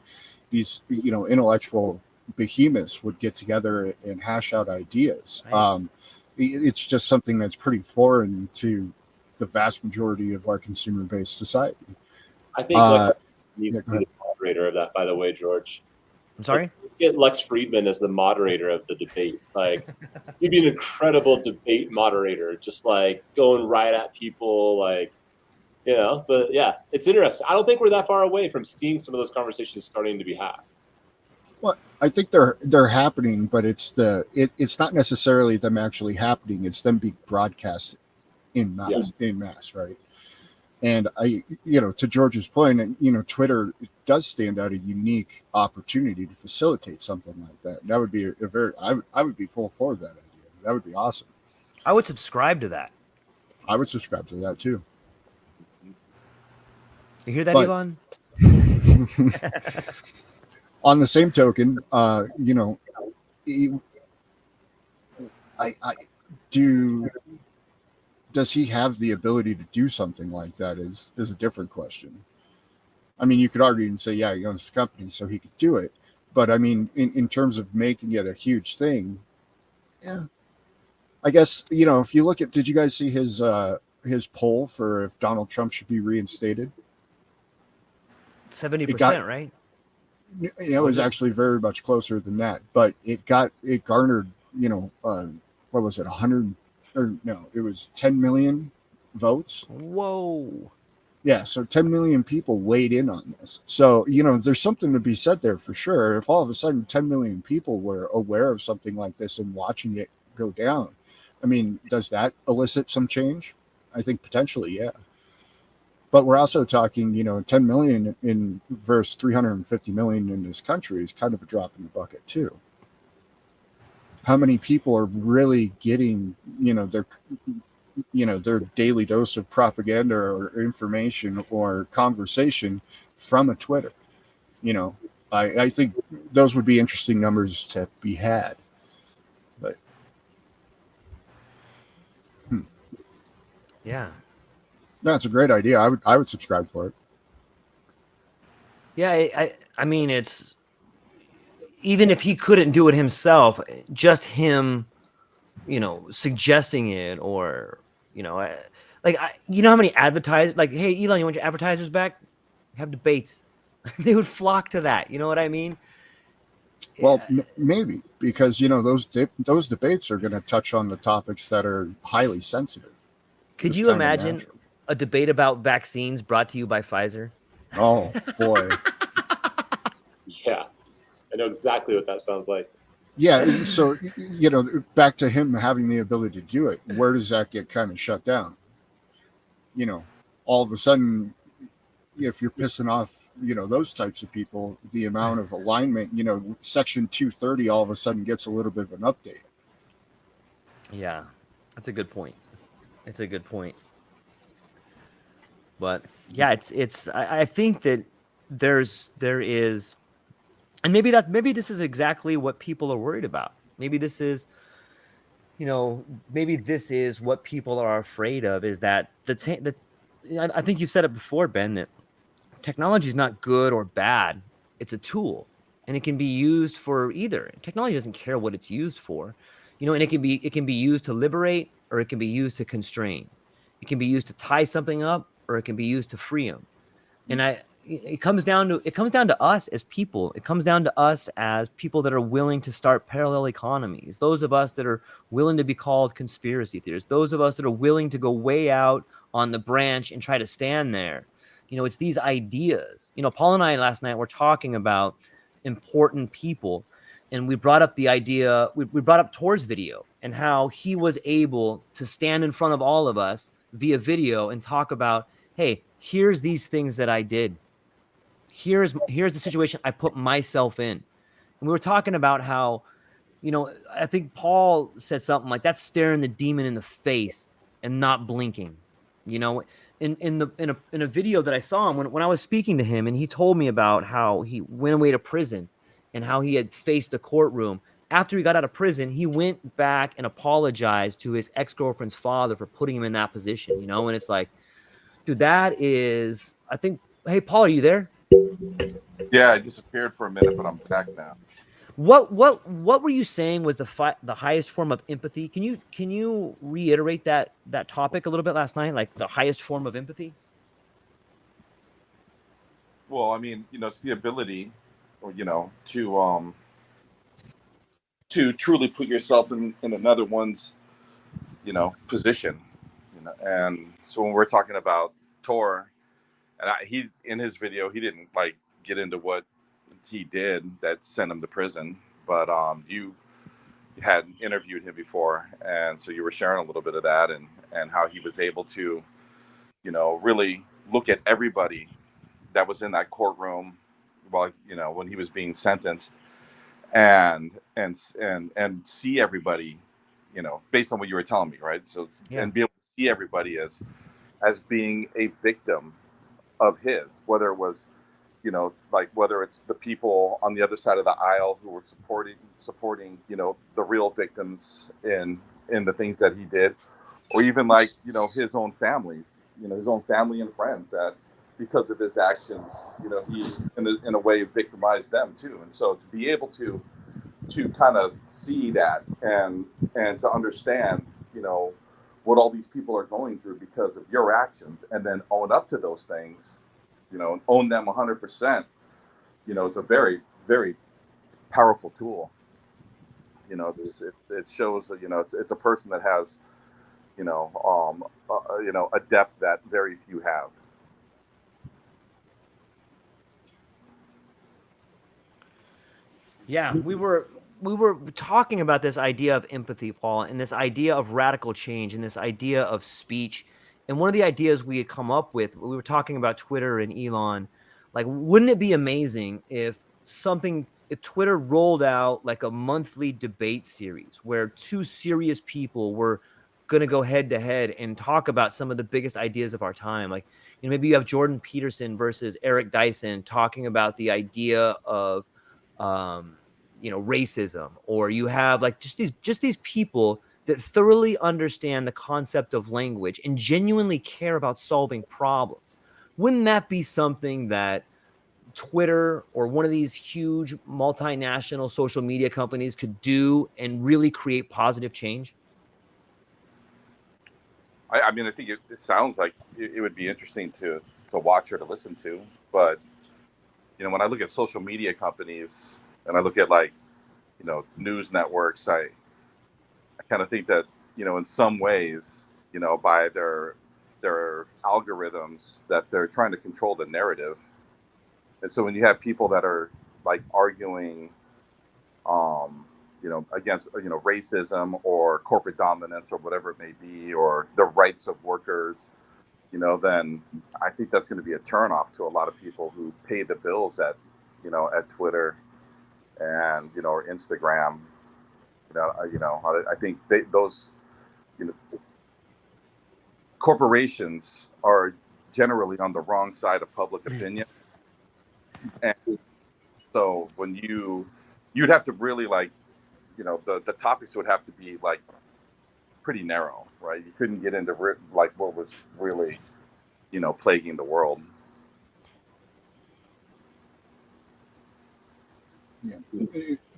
these, intellectual behemoths would get together and hash out ideas. Right. It's just something that's pretty foreign to the vast majority of our consumer-based society. I think Lex needs to be the moderator of that, by the way, George. I'm sorry? Let's get Lex Friedman as the moderator of the debate. Like, he'd be an incredible debate moderator, just like going right at people, like, but yeah, it's interesting. I don't think we're that far away from seeing some of those conversations starting to be had. Well, I think they're happening, but it's not necessarily them actually happening. It's them being broadcasted in mass, right? And to George's point, Twitter does stand out a unique opportunity to facilitate something like that. That would be I would be full for that idea. That would be awesome. I would subscribe to that. I would subscribe to that too. You hear that, Elon? On the same token, does he have the ability to do something like that is a different question. I mean, you could argue and say, yeah, he owns the company, so he could do it. But I mean, in terms of making it a huge thing, yeah, I guess, if you look at, did you guys see his poll for if Donald Trump should be reinstated? 70%, right? It was actually very much closer than that, but it garnered, what was it, 100, or no, it was 10 million votes. Whoa. Yeah, so 10 million people weighed in on this. So, there's something to be said there for sure. If all of a sudden 10 million people were aware of something like this and watching it go down, I mean, does that elicit some change? I think potentially, yeah. But we're also talking, 10 million in versus 350 million in this country is kind of a drop in the bucket too. How many people are really getting, their daily dose of propaganda or information or conversation from a Twitter? I think those would be interesting numbers to be had. But yeah, that's a great idea. I would subscribe for it. Yeah, I mean, it's, even if he couldn't do it himself, just him, suggesting it, or, you know how many advertisers, like, hey, Elon, you want your advertisers back? Have debates. They would flock to that. You know what I mean? Well, maybe, because, those debates are going to touch on the topics that are highly sensitive. Could you imagine a debate about vaccines brought to you by Pfizer? Oh, boy. Yeah, I know exactly what that sounds like. Yeah, so, back to him having the ability to do it, where does that get kind of shut down? All of a sudden, if you're pissing off, those types of people, the amount of alignment, Section 230 all of a sudden gets a little bit of an update. Yeah, that's a good point. It's a good point. But yeah, I think that there is, and maybe this is exactly what people are worried about. Maybe this is, maybe this is what people are afraid of, is that I think you've said it before, Ben, that technology is not good or bad. It's a tool, and it can be used for either. Technology doesn't care what it's used for, and it can be used to liberate, or it can be used to constrain. It can be used to tie something up, or it can be used to free them. And it comes down to us as people. It comes down to us as people that are willing to start parallel economies. Those of us that are willing to be called conspiracy theorists. Those of us that are willing to go way out on the branch and try to stand there. It's these ideas. Paul and I last night were talking about important people, and we brought up the idea. We brought up Tor's video and how he was able to stand in front of all of us via video and talk about, hey, here's these things that I did. Here's the situation I put myself in. And we were talking about how, I think Paul said something like, that's staring the demon in the face and not blinking. In a video that I saw him when I was speaking to him, and he told me about how he went away to prison and how he had faced the courtroom. After he got out of prison, he went back and apologized to his ex-girlfriend's father for putting him in that position, and it's like, dude, that is, I think, hey, Paul, are you there? Yeah, I disappeared for a minute, but I'm back now. What were you saying was the highest form of empathy? Can you reiterate that topic a little bit last night, like the highest form of empathy? Well, I mean, it's the ability, or to truly put yourself in another one's, position, And so when we're talking about Tor, and he in his video, he didn't like get into what he did that sent him to prison, but you had interviewed him before, and so you were sharing a little bit of that, and how he was able to, really look at everybody that was in that courtroom while, when he was being sentenced, and see everybody, based on what you were telling me, right? So Yeah. And be able to see everybody as being a victim of his, whether it was, whether it's the people on the other side of the aisle who were supporting, the real victims in the things that he did, or even his own families, his own family and friends that, because of his actions, he in a way victimized them too. And so to be able to kind of see that and to understand, what all these people are going through because of your actions, and then own up to those things, you know, and own them 100%, you know, is a very, very powerful tool. You know, it shows that, you know, it's a person that has, you know, a depth that very few have. Yeah, we were talking about this idea of empathy, Paul, and this idea of radical change and this idea of speech. And one of the ideas we had come up with, we were talking about Twitter and Elon. Like, wouldn't it be amazing if Twitter rolled out like a monthly debate series where two serious people were going to go head to head and talk about some of the biggest ideas of our time? Like, you know, maybe you have Jordan Peterson versus Eric Dyson talking about the idea of you know, racism, or you have like just these people that thoroughly understand the concept of language and genuinely care about solving problems. Wouldn't that be something that Twitter or one of these huge multinational social media companies could do and really create positive change? I mean, I think it sounds like it would be interesting to watch or to listen to. But, you know, when I look at social media companies and I look at, like, you know, news networks, I kind of think that, you know, in some ways, you know, by their algorithms, that they're trying to control the narrative. And so when you have people that are like arguing, you know, against, you know, racism or corporate dominance or whatever it may be, or the rights of workers, you know, then I think that's going to be a turnoff to a lot of people who pay the bills at, you know, at Twitter and, you know, or Instagram. I think those, you know, corporations are generally on the wrong side of public opinion. And so when you'd have to really, like, you know, the topics would have to be like pretty narrow, right? You couldn't get into like what was really, you know, plaguing the world. Yeah,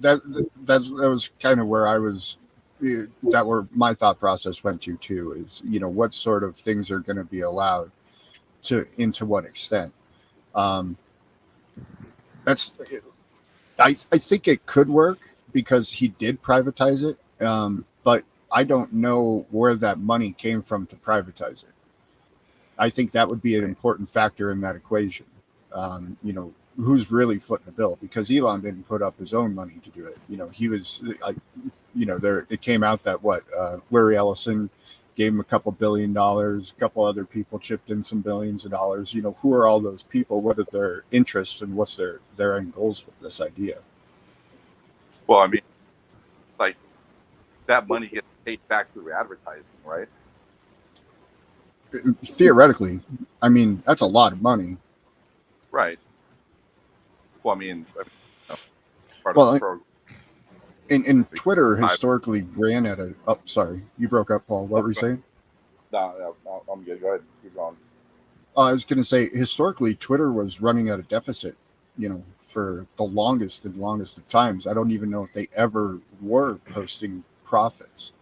that was kind of where I was. That where my thought process went to too, is, you know, what sort of things are going to be allowed into what extent. That's I think it could work because he did privatize it, but I don't know where that money came from to privatize it. I think that would be an important factor in that equation. You know, who's really footing the bill? Because Elon didn't put up his own money to do it. You know, he was like, you know, it came out that Larry Ellison gave him a couple $1 billion, a couple other people chipped in some billions of dollars. You know, who are all those people? What are their interests and what's their end goals with this idea? Well, I mean, like, that money gets paid back through advertising, right? Theoretically, I mean, that's a lot of money. Right. Well, I mean, part of the program. And Twitter historically ran at a. Oh, sorry, you broke up, Paul. What were you saying? No, I'm good. Go ahead. Keep going. I was going to say, historically, Twitter was running at a deficit, you know, for the longest of times. I don't even know if they ever were posting profits.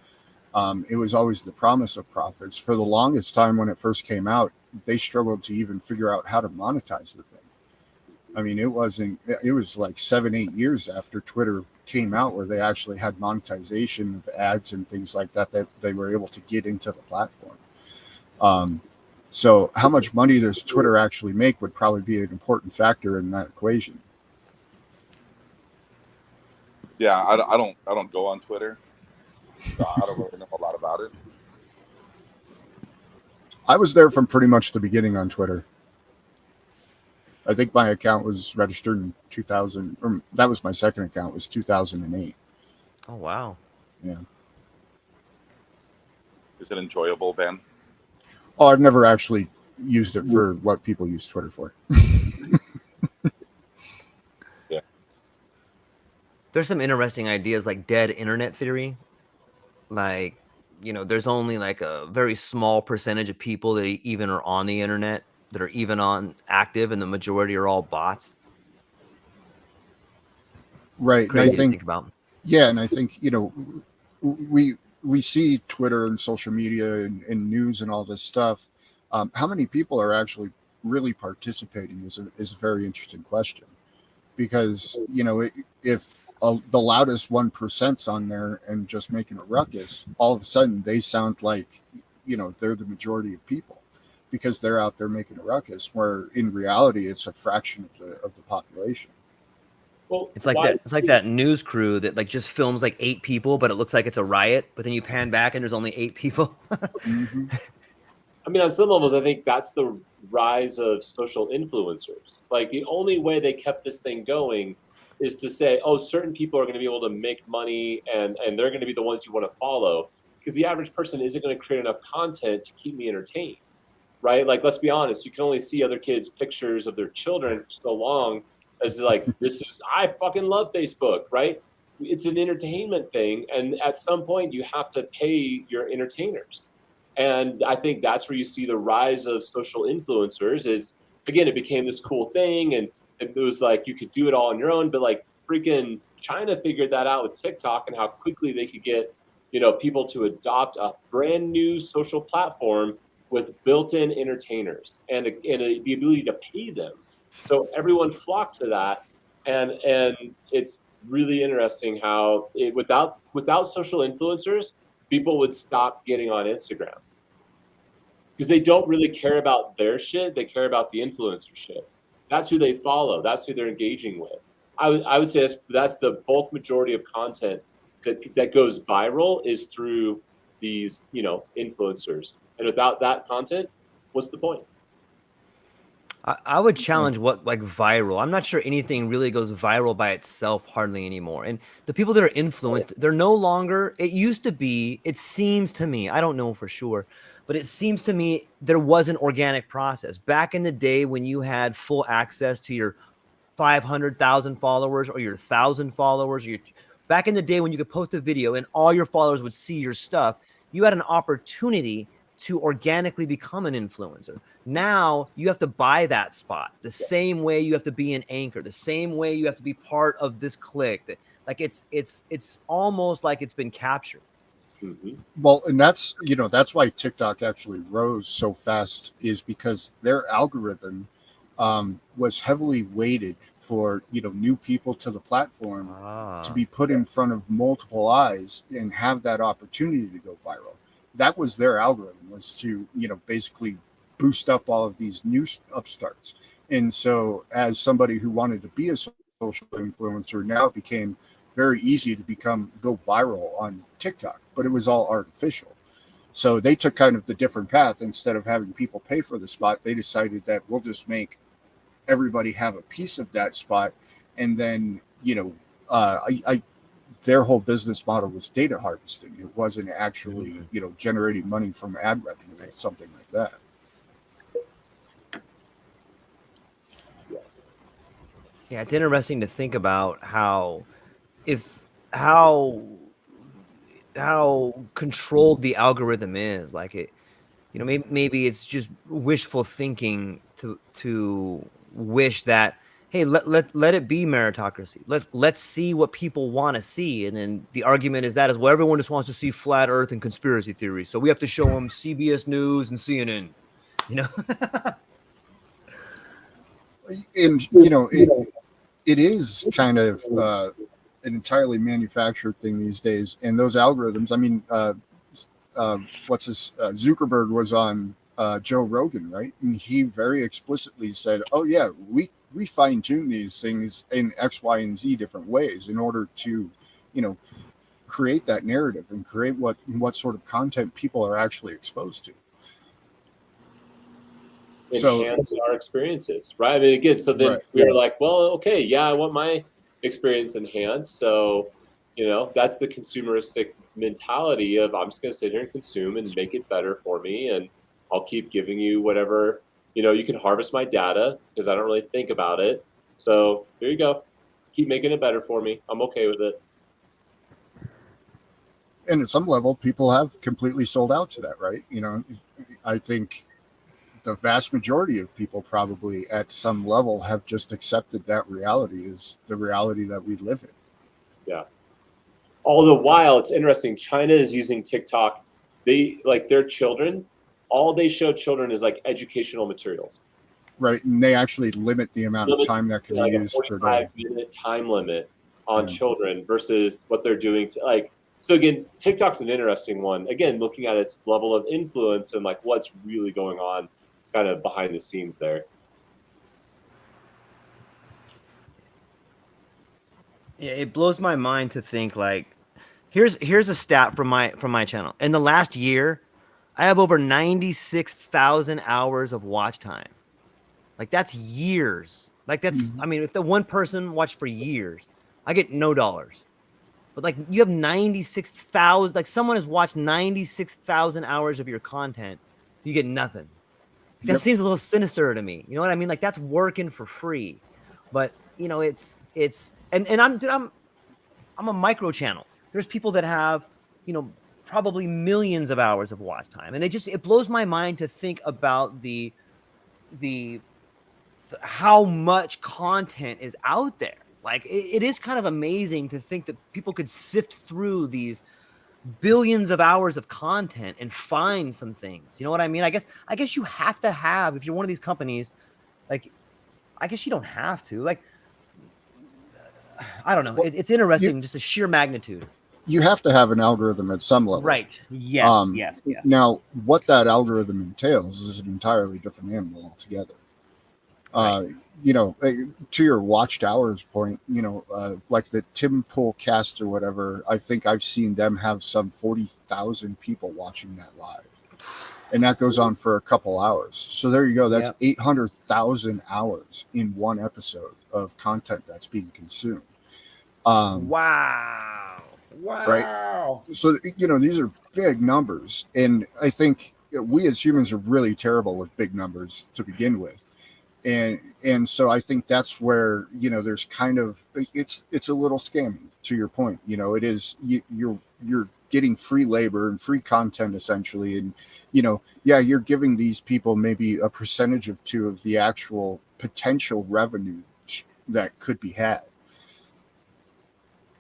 It was always the promise of profits. For the longest time when it first came out, they struggled to even figure out how to monetize the thing. I mean, it was like 7-8 years after Twitter came out where they actually had monetization of ads and things like that they were able to get into the platform. So how much money does Twitter actually make would probably be an important factor in that equation. Yeah, I don't go on Twitter, so I don't really know a lot about it. I was there from pretty much the beginning on Twitter. I think my account was registered in 2000, or that was my second account, was 2008. Oh, wow. Yeah. Is it enjoyable, Ben? Oh, I've never actually used it for what people use Twitter for. Yeah. There's some interesting ideas like dead internet theory. Like, you know, there's only like a very small percentage of people that even are on the internet, that are even on active, and the majority are all bots. Right. Crazy And I think, to think about. yeah, and I think, you know, we see Twitter and social media and news and all this stuff. How many people are actually really participating is a very interesting question, because you know, if the loudest 1%'s on there and just making a ruckus, all of a sudden they sound like, you know, they're the majority of people because they're out there making a ruckus, where in reality it's a fraction of the population. Well, It's like that. It's like that news crew that like just films like 8 people, but it looks like it's a riot. But then you pan back and there's only 8 people. Mm-hmm. I mean, on some levels, I think that's the rise of social influencers. Like the only way they kept this thing going is to say, oh, certain people are going to be able to make money and they're going to be the ones you want to follow, because the average person isn't going to create enough content to keep me entertained, right? Like, let's be honest, you can only see other kids' pictures of their children for so long as like, I fucking love Facebook, right? It's an entertainment thing. And at some point you have to pay your entertainers. And I think that's where you see the rise of social influencers is, again, it became this cool thing. And it was like, you could do it all on your own, but like freaking China figured that out with TikTok and how quickly they could get, you know, people to adopt a brand new social platform with built-in entertainers and the ability to pay them. So everyone flocked to that. And it's really interesting how without social influencers, people would stop getting on Instagram because they don't really care about their shit. They care about the influencer shit. That's who they follow. That's who they're engaging with. I would say that's the bulk majority of content that goes viral is through these, you know, influencers. And without that content, what's the point? I would challenge what like viral. I'm not sure anything really goes viral by itself hardly anymore. And the people that are influenced, they're no longer, it used to be, it seems to me, I don't know for sure, but it seems to me there was an organic process. Back in the day when you had full access to your 500,000 followers or your 1,000 followers, or back in the day when you could post a video and all your followers would see your stuff, you had an opportunity to organically become an influencer. Now you have to buy that spot the same way you have to be an anchor, the same way you have to be part of this clique. That like it's almost like it's been captured. Mm-hmm. Well, and that's, you know, that's why TikTok actually rose so fast, is because their algorithm was heavily weighted for, you know, new people to the platform to be put in front of multiple eyes and have that opportunity to go viral. That was their algorithm, was to, you know, basically boost up all of these new upstarts. And so as somebody who wanted to be a social influencer, now it became very easy to go viral on TikTok, but it was all artificial. So they took kind of the different path. Instead of having people pay for the spot, they decided that we'll just make everybody have a piece of that spot. And then, you know, their whole business model was data harvesting. It wasn't actually, you know, generating money from ad revenue or something like that. Yes. Yeah, it's interesting to think about how controlled the algorithm is. Like it, you know, maybe it's just wishful thinking to wish that, hey, let it be meritocracy. Let's see what people want to see, and then the argument is well, everyone just wants to see flat Earth and conspiracy theories, so we have to show them CBS News and CNN. You know. And you know, it is kind of an entirely manufactured thing these days. And those algorithms, I mean, Zuckerberg was on Joe Rogan, right? And he very explicitly said, oh yeah, we fine tune these things in X, Y, and Z different ways in order to, you know, create that narrative and create what sort of content people are actually exposed to. Enhance our experiences, right? I mean, again, so then we were like, well, okay, yeah, I want my experience enhanced. So, you know, that's the consumeristic mentality of I'm just going to sit here and consume and make it better for me. And I'll keep giving you whatever, you know, you can harvest my data because I don't really think about it. So here you go. Keep making it better for me. I'm okay with it. And at some level, people have completely sold out to that, right? You know, I think the vast majority of people probably at some level have just accepted that reality is the reality that we live in. Yeah. All the while, it's interesting. China is using TikTok. They like their children. All they show children is like educational materials. Right, and they actually limit the amount of time that can be like a used per day. 45-minute time limit on children versus what they're doing to like. So again, TikTok's an interesting one. Again, looking at its level of influence and like what's really going on, kind of behind the scenes there. Yeah, it blows my mind to think like, here's a stat from my channel. In the last year, I have over 96,000 hours of watch time. Like that's years. Like that's, I mean, if the one person watched for years, I get no dollars. But like you have 96,000, like someone has watched 96,000 hours of your content, you get nothing. That seems a little sinister to me. You know what I mean? Like that's working for free. But you know, it's and I'm a micro channel. There's people that have, you know, probably millions of hours of watch time. And it blows my mind to think about the how much content is out there. Like it is kind of amazing to think that people could sift through these billions of hours of content and find some things. You know what I mean? I guess you have to have, if you're one of these companies, like, I guess you don't have to. Like, I don't know. Well, it's interesting, just the sheer magnitude. You have to have an algorithm at some level. Right. Yes, yes. Now, what that algorithm entails is an entirely different animal altogether. Right. You know, to your watched hours point, you know, like the Tim Pool cast or whatever, I think I've seen them have some 40,000 people watching that live. And that goes on for a couple hours. So there you go. That's 800,000 hours in one episode of content that's being consumed. Wow. Right. So, you know, these are big numbers. And I think we as humans are really terrible with big numbers to begin with. And so I think that's where, you know, there's kind of, it's a little scammy, to your point. You know, it is, you're getting free labor and free content essentially. And, you know, you're giving these people maybe a percentage of 2 of the actual potential revenue that could be had.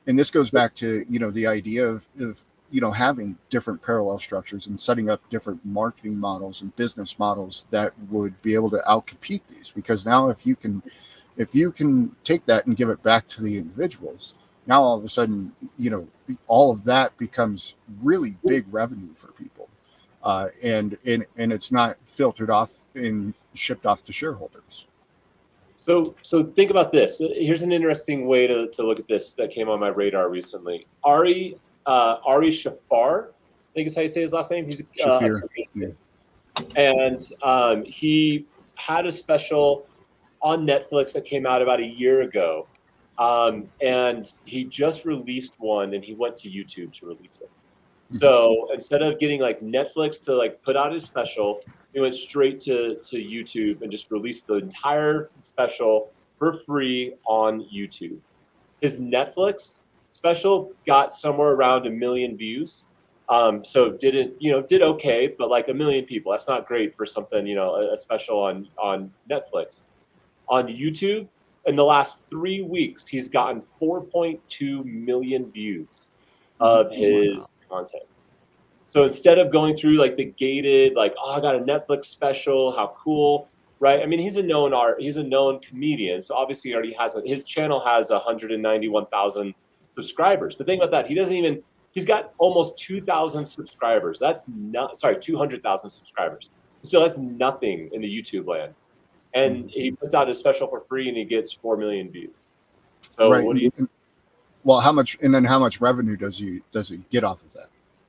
And this goes back to, you know, the idea of, you know, having different parallel structures and setting up different marketing models and business models that would be able to outcompete these. Because now if you can take that and give it back to the individuals, now all of a sudden, you know, all of that becomes really big revenue for people. And it's not filtered off and shipped off to shareholders. So think about this. Here's an interesting way to look at this that came on my radar recently. Ari Shafar, I think is how you say his last name. He's Shafir. And he had a special on Netflix that came out about a year ago. And he just released one and he went to YouTube to release it. So instead of getting like Netflix to like put out his special, he went straight to YouTube and just released the entire special for free on YouTube. His Netflix special got somewhere around 1 million views. So did okay, but like 1 million people, that's not great for something, you know, a special on Netflix. On YouTube, in the last 3 weeks, he's gotten 4.2 million views of his content. So instead of going through like the gated, like, oh, I got a Netflix special, how cool, right? I mean, he's a known comedian, so obviously he already has his channel has 191,000 subscribers. The thing about that, he's got almost 2,000 subscribers. 200,000 subscribers. So that's nothing in the YouTube land. And he puts out his special for free and he gets 4 million views. So right. What do you? Well, how much revenue does he get off of that?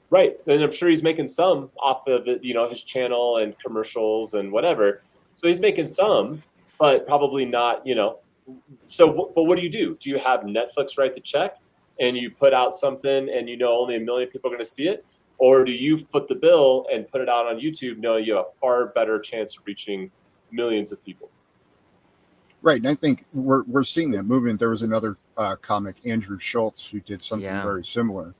Right. And I'm sure he's making some off of it, you know, his channel and commercials and whatever. So he's making some, but probably not, you know. So, but what do? Do you have Netflix write the check and you put out something and you know only 1 million people are going to see it? Or do you foot the bill and put it out on YouTube knowing you have a far better chance of reaching millions of people? Right. And I think we're seeing that movement. There was another comic, Andrew Schultz, who did something very similar.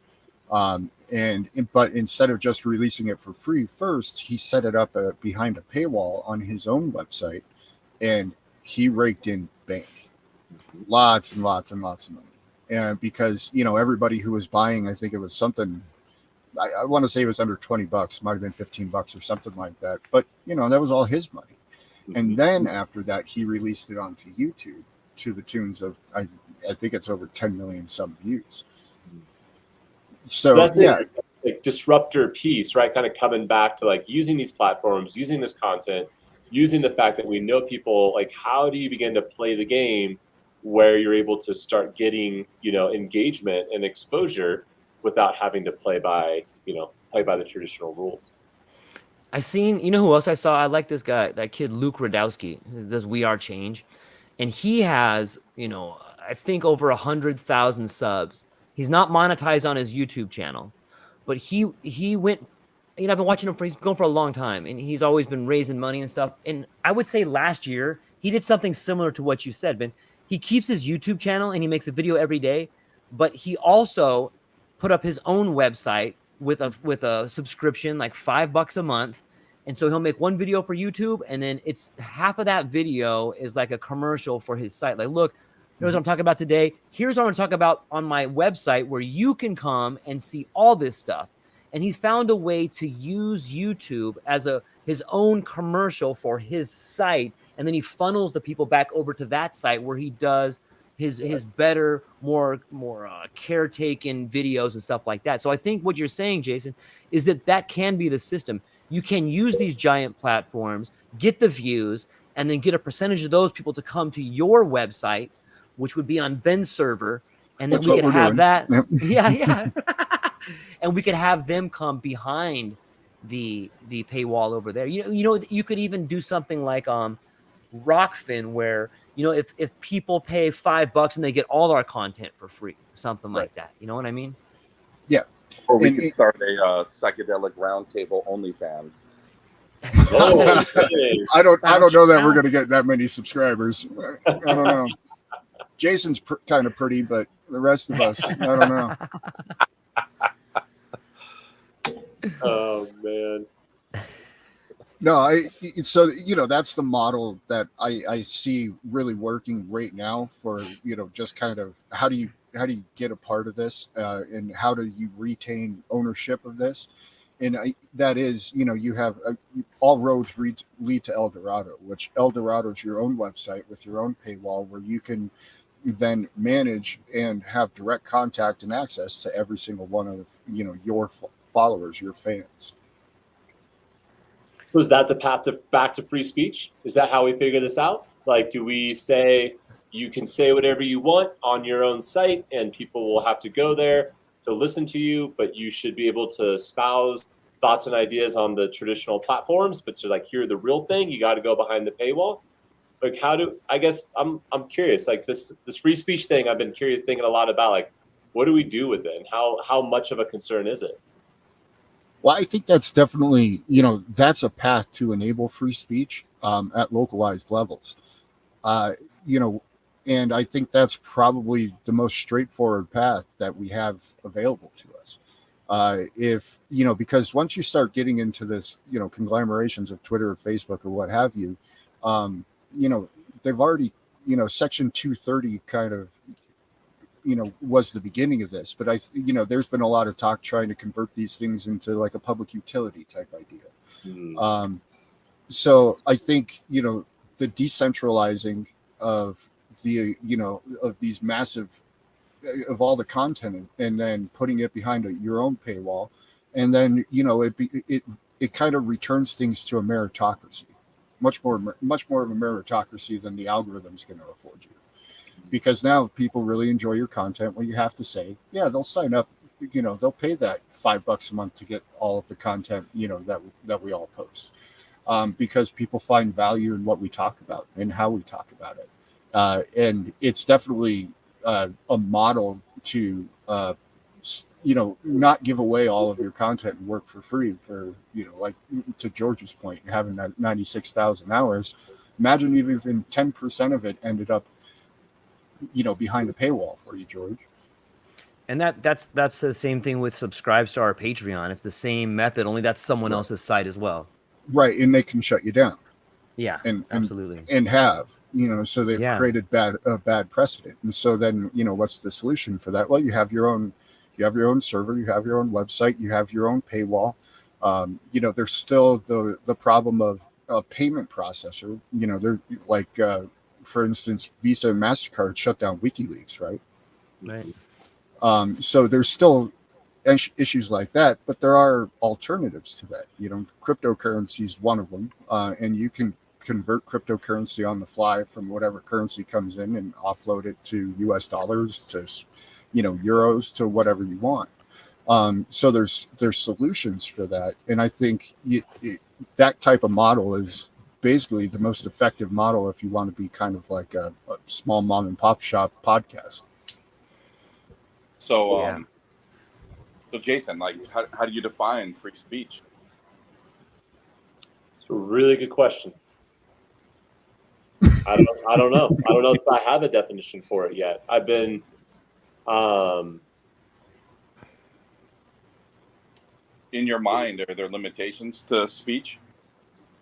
But instead of just releasing it for free first, he set it up behind a paywall on his own website, and he raked in bank, lots and lots and lots of money. And because, you know, everybody who was buying, I think it was something, I want to say it was under $20, might have been $15 or something like that. But, you know, that was all his money. And then after that, he released it onto YouTube to the tunes of, I think it's over 10 million some views. So that's yeah, like disruptor piece, right? Kind of coming back to like using these platforms, using this content, using the fact that we know people, like how do you begin to play the game where you're able to start getting, engagement and exposure without having to play by the traditional rules. I seen, who else I saw? I like this guy, that kid Luke Radowski, who does We Are Change, and he has, I think over 100,000 subs. He's not monetized on his YouTube channel, but he went. I've been watching him he's going for a long time, and he's always been raising money and stuff. And I would say last year he did something similar to what you said, Ben. He keeps his YouTube channel and he makes a video every day, but he also put up his own website with a subscription, like $5 a month. And so he'll make one video for YouTube, and then it's half of that video is like a commercial for his site. Like, look, here's what I'm talking about today. Here's what I'm going to talk about on my website where you can come and see all this stuff. And he found a way to use YouTube as his own commercial for his site, and then he funnels the people back over to that site where he does his better, more caretaken videos and stuff like that. So I think what you're saying, Jason, is that can be the system. You can use these giant platforms, get the views, and then get a percentage of those people to come to your website, which would be on Ben's server, and then we could have that. Yep. Yeah. And we could have them come behind the paywall over there. You could even do something like Rockfin, where if people pay $5 and they get all our content for free, something like that. You know what I mean? Yeah. Or we could start a Psychedelic Roundtable OnlyFans. Oh, I don't know that we're going to get that many subscribers. I don't know. Jason's kind of pretty, but the rest of us, I don't know. Oh man. No, so that's the model that I see really working right now for just kind of how do you get a part of this, and how do you retain ownership of this, and that is you have all roads lead to El Dorado, which El Dorado is your own website with your own paywall where you can then manage and have direct contact and access to every single one of your followers, your fans. So is that the path back to free speech? Is that how we figure this out? Like, do we say you can say whatever you want on your own site and people will have to go there to listen to you, but you should be able to espouse thoughts and ideas on the traditional platforms, but to hear the real thing, you got to go behind the paywall? Like, I'm curious, like this free speech thing, I've been thinking a lot about, like, what do we do with it? And how much of a concern is it? Well, I think that's definitely, that's a path to enable free speech at localized levels. And I think that's probably the most straightforward path that we have available to us. Because once you start getting into this, conglomerations of Twitter or Facebook or what have you, they've already, Section 230 kind of, was the beginning of this, but there's been a lot of talk trying to convert these things into like a public utility type idea. So I think, the decentralizing of the, of these massive, of all the content and then putting it behind your own paywall. And then, it kind of returns things to a meritocracy, much more of a meritocracy than the algorithm's going to afford you. Because now if people really enjoy your content, what you have to say, yeah, they'll sign up, they'll pay that $5 a month to get all of the content, that we all post, because people find value in what we talk about and how we talk about it. And it's definitely a model to, not give away all of your content and work for free for, like to George's point, having that 96,000 hours. Imagine even 10% of it ended up, behind the paywall for you, George. And that's the same thing with Subscribestar or Patreon. It's the same method, only that's someone else's site as well. Right, and they can shut you down. Yeah, absolutely. And have, so they've created a bad precedent. And so then, what's the solution for that? Well, you have your own server, you have your own website, you have your own paywall. There's still the problem of a payment processor. You know, they're like, for instance, Visa and MasterCard shut down WikiLeaks, right? Right. So there's still issues like that, but there are alternatives to that. You know, cryptocurrency is one of them, and you can convert cryptocurrency on the fly from whatever currency comes in and offload it to US dollars, to, you know, euros, to whatever you want. So there's solutions for that, and I think that type of model is basically the most effective model if you want to be kind of like a small mom and pop shop podcast. So, Yeah. so Jason, like, how do you define free speech? It's a really good question. I don't know. I don't know if I have a definition for it yet. I've been, In your mind, are there limitations to speech?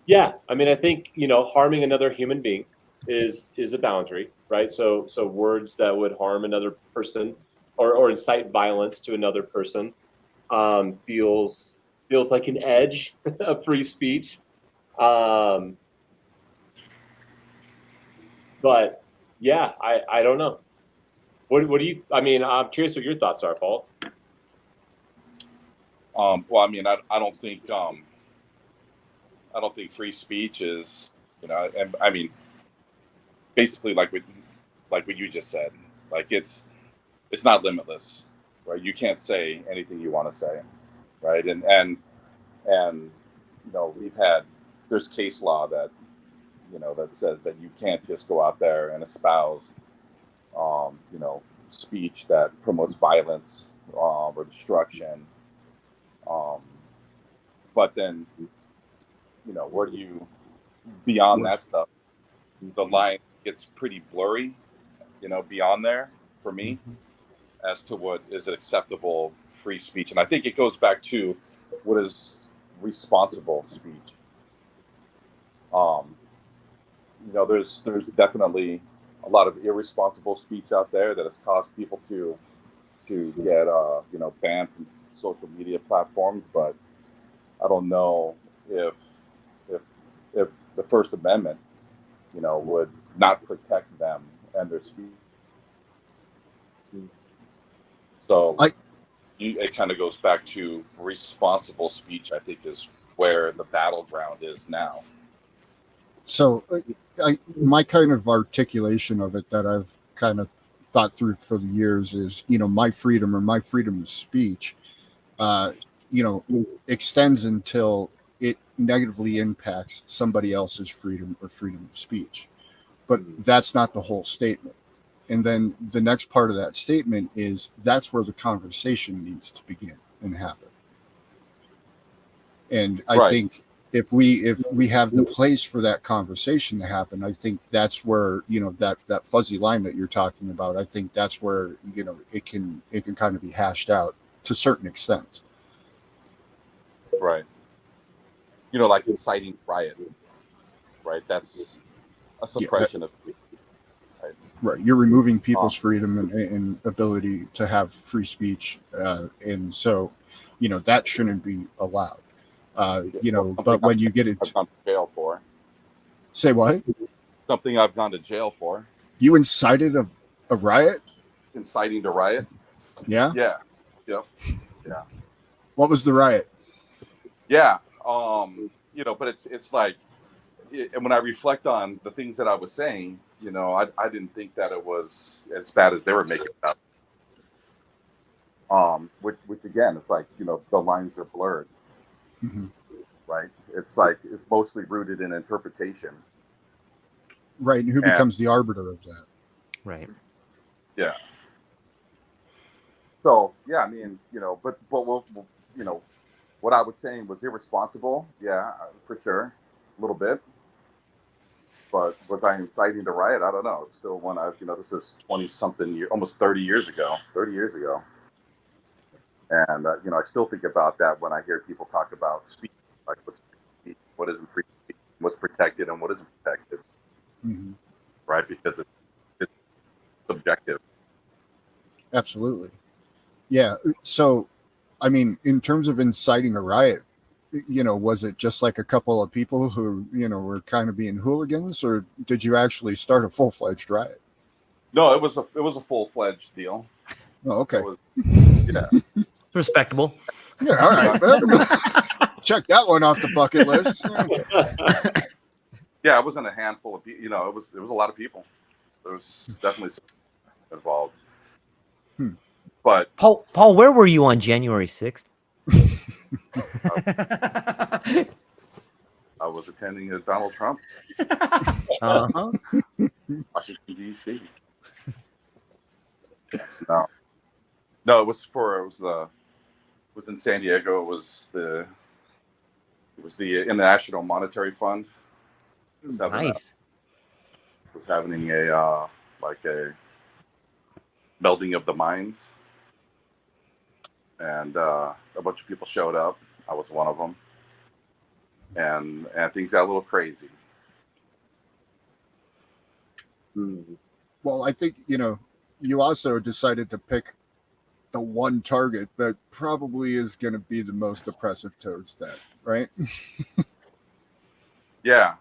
yeah. I mean, I think, you know, harming another human being is a boundary, right? So words that would harm another person or incite violence to another person feels like an edge of free speech. But yeah, I don't know. What do you? I mean, I'm curious what your thoughts are, Paul. Well, I mean, I don't think free speech is, you know, and I mean, basically like what you just said, like it's not limitless, right? You can't say anything you want to say, right? And you know, there's case law that, you know, that says that you can't just go out there and espouse, you know, speech that promotes violence or destruction. But then, you know, where do you, beyond that stuff, the line gets pretty blurry, you know, beyond there for me as to what is acceptable free speech. And I think it goes back to what is responsible speech. You know, there's definitely a lot of irresponsible speech out there that has caused people to get you know, banned from social media platforms. But I don't know if if the First Amendment, you know, would not protect them and their speech. So it kind of goes back to responsible speech, I think, is where the battleground is now. So my kind of articulation of it that I've kind of thought through for the years is, you know, my freedom or my freedom of speech, you know, extends until it negatively impacts somebody else's freedom or freedom of speech. But that's not the whole statement. And then the next part of that statement is that's where the conversation needs to begin and happen. And I think if we have the place for that conversation to happen, I think that's where, you know, that fuzzy line that you're talking about, I think that's where, you know, it can kind of be hashed out to certain extents. Right. You know, like inciting riot, right? That's a suppression of speech. Right. You're removing people's freedom and ability to have free speech. And so, you know, that shouldn't be allowed. You know, but when you get it, I've gone to jail for. Say what? Something I've gone to jail for. You incited a riot? Inciting to riot? Yeah? Yeah. Yep. Yeah. What was the riot? Yeah. You know, but it's like, and when I reflect on the things that I was saying, you know, I didn't think that it was as bad as they were making it up. Which again, it's like, you know, the lines are blurred. Mm-hmm. Right? It's like, it's mostly rooted in interpretation. Right. And who becomes the arbiter of that? Right. Yeah. So, yeah, I mean, you know, but we'll, you know, what I was saying was irresponsible. Yeah, for sure. A little bit. But was I inciting to riot? I don't know. It's still one I've, you know, this is 20 something years, almost 30 years ago. And, you know, I still think about that when I hear people talk about speech, like what's free speech, what isn't free speech, what's protected and what isn't protected, right? Because it's subjective. Absolutely. Yeah. So, I mean, in terms of inciting a riot, you know, was it just like a couple of people who, you know, were kind of being hooligans, or did you actually start a full-fledged riot? No, it was a full-fledged deal. Oh, okay. It was, yeah. Respectable. Yeah, all right, man. Check that one off the bucket list. Yeah, it wasn't a handful of people. You know, it was a lot of people. There was definitely some involved. But Paul, where were you on January 6th? I was attending a Donald Trump, Uh-huh. Washington D.C. No, it was in San Diego. It was the International Monetary Fund. It was having a melding of the minds, and a bunch of people showed up. I was one of them, and things got a little crazy. Well, I think, you know, you also decided to pick the one target that probably is going to be the most oppressive towards that, right? Yeah.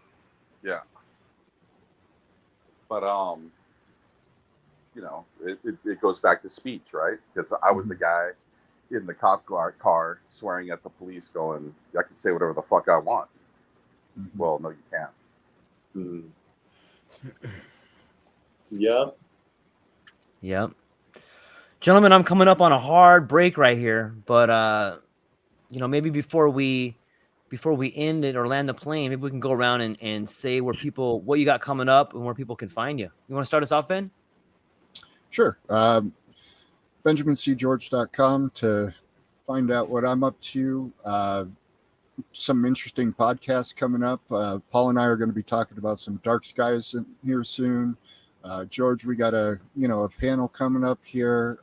But you know, it goes back to speech, right? Because I was the guy in the cop car swearing at the police, going, "I can say whatever the fuck I want." Well, no, you can't. Yep. Gentlemen, I'm coming up on a hard break right here, but you know, maybe before we end it or land the plane, maybe we can go around and say what you got coming up and where people can find you. You want to start us off, Ben? Sure. BenjaminCGeorge.com to find out what I'm up to. Some interesting podcasts coming up. Paul and I are going to be talking about some dark skies here soon. George, we got a panel coming up here.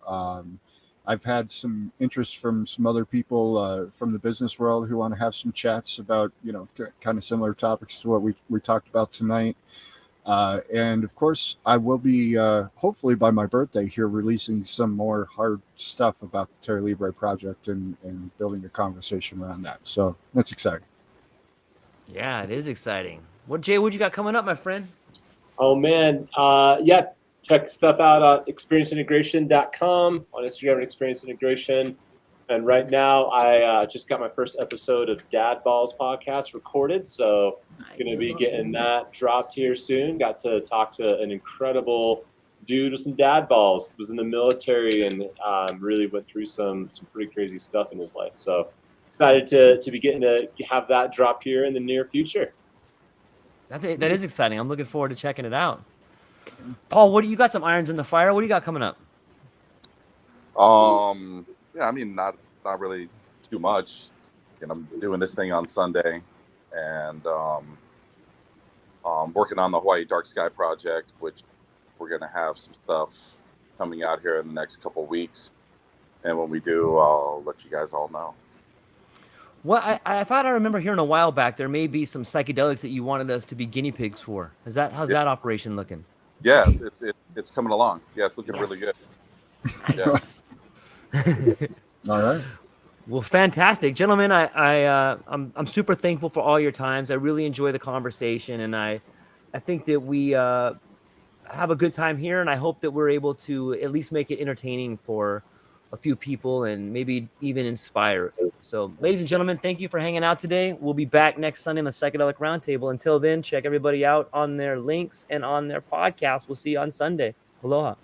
I've had some interest from some other people from the business world who want to have some chats about, you know, kind of similar topics to what we talked about tonight. And of course, I will be hopefully by my birthday here releasing some more hard stuff about the Terra Libre project and building a conversation around that. So that's exciting. Yeah, it is exciting. Jay, what you got coming up, my friend? Oh man, check stuff out on experienceintegration.com, on Instagram and Experience Integration. And right now, I just got my first episode of Dad Balls podcast recorded, so going to be getting that dropped here soon. Got to talk to an incredible dude with some dad balls. Was in the military and really went through some pretty crazy stuff in his life. So excited to be getting to have that drop here in the near future. That is exciting. I'm looking forward to checking it out. Paul, what do you got? Some irons in the fire. What do you got coming up? Yeah, I mean, not really too much. And I'm doing this thing on Sunday, and working on the Hawaii Dark Sky project, which we're gonna have some stuff coming out here in the next couple of weeks. And when we do, I'll let you guys all know. Well, I thought I remember hearing a while back there may be some psychedelics that you wanted us to be guinnie pigs for. How's that operation looking? Yeah, it's coming along. Yeah, it's looking really good. Nice. Yeah. All right. Well, fantastic, gentlemen. I'm super thankful for all your times. I really enjoy the conversation, and I think that we have a good time here, and I hope that we're able to at least make it entertaining for a few people and maybe even inspire. So, ladies and gentlemen, thank you for hanging out today. We'll be back next Sunday on the Psychedelic Roundtable. Until then, check everybody out on their links and on their podcast. We'll see you on Sunday. Aloha.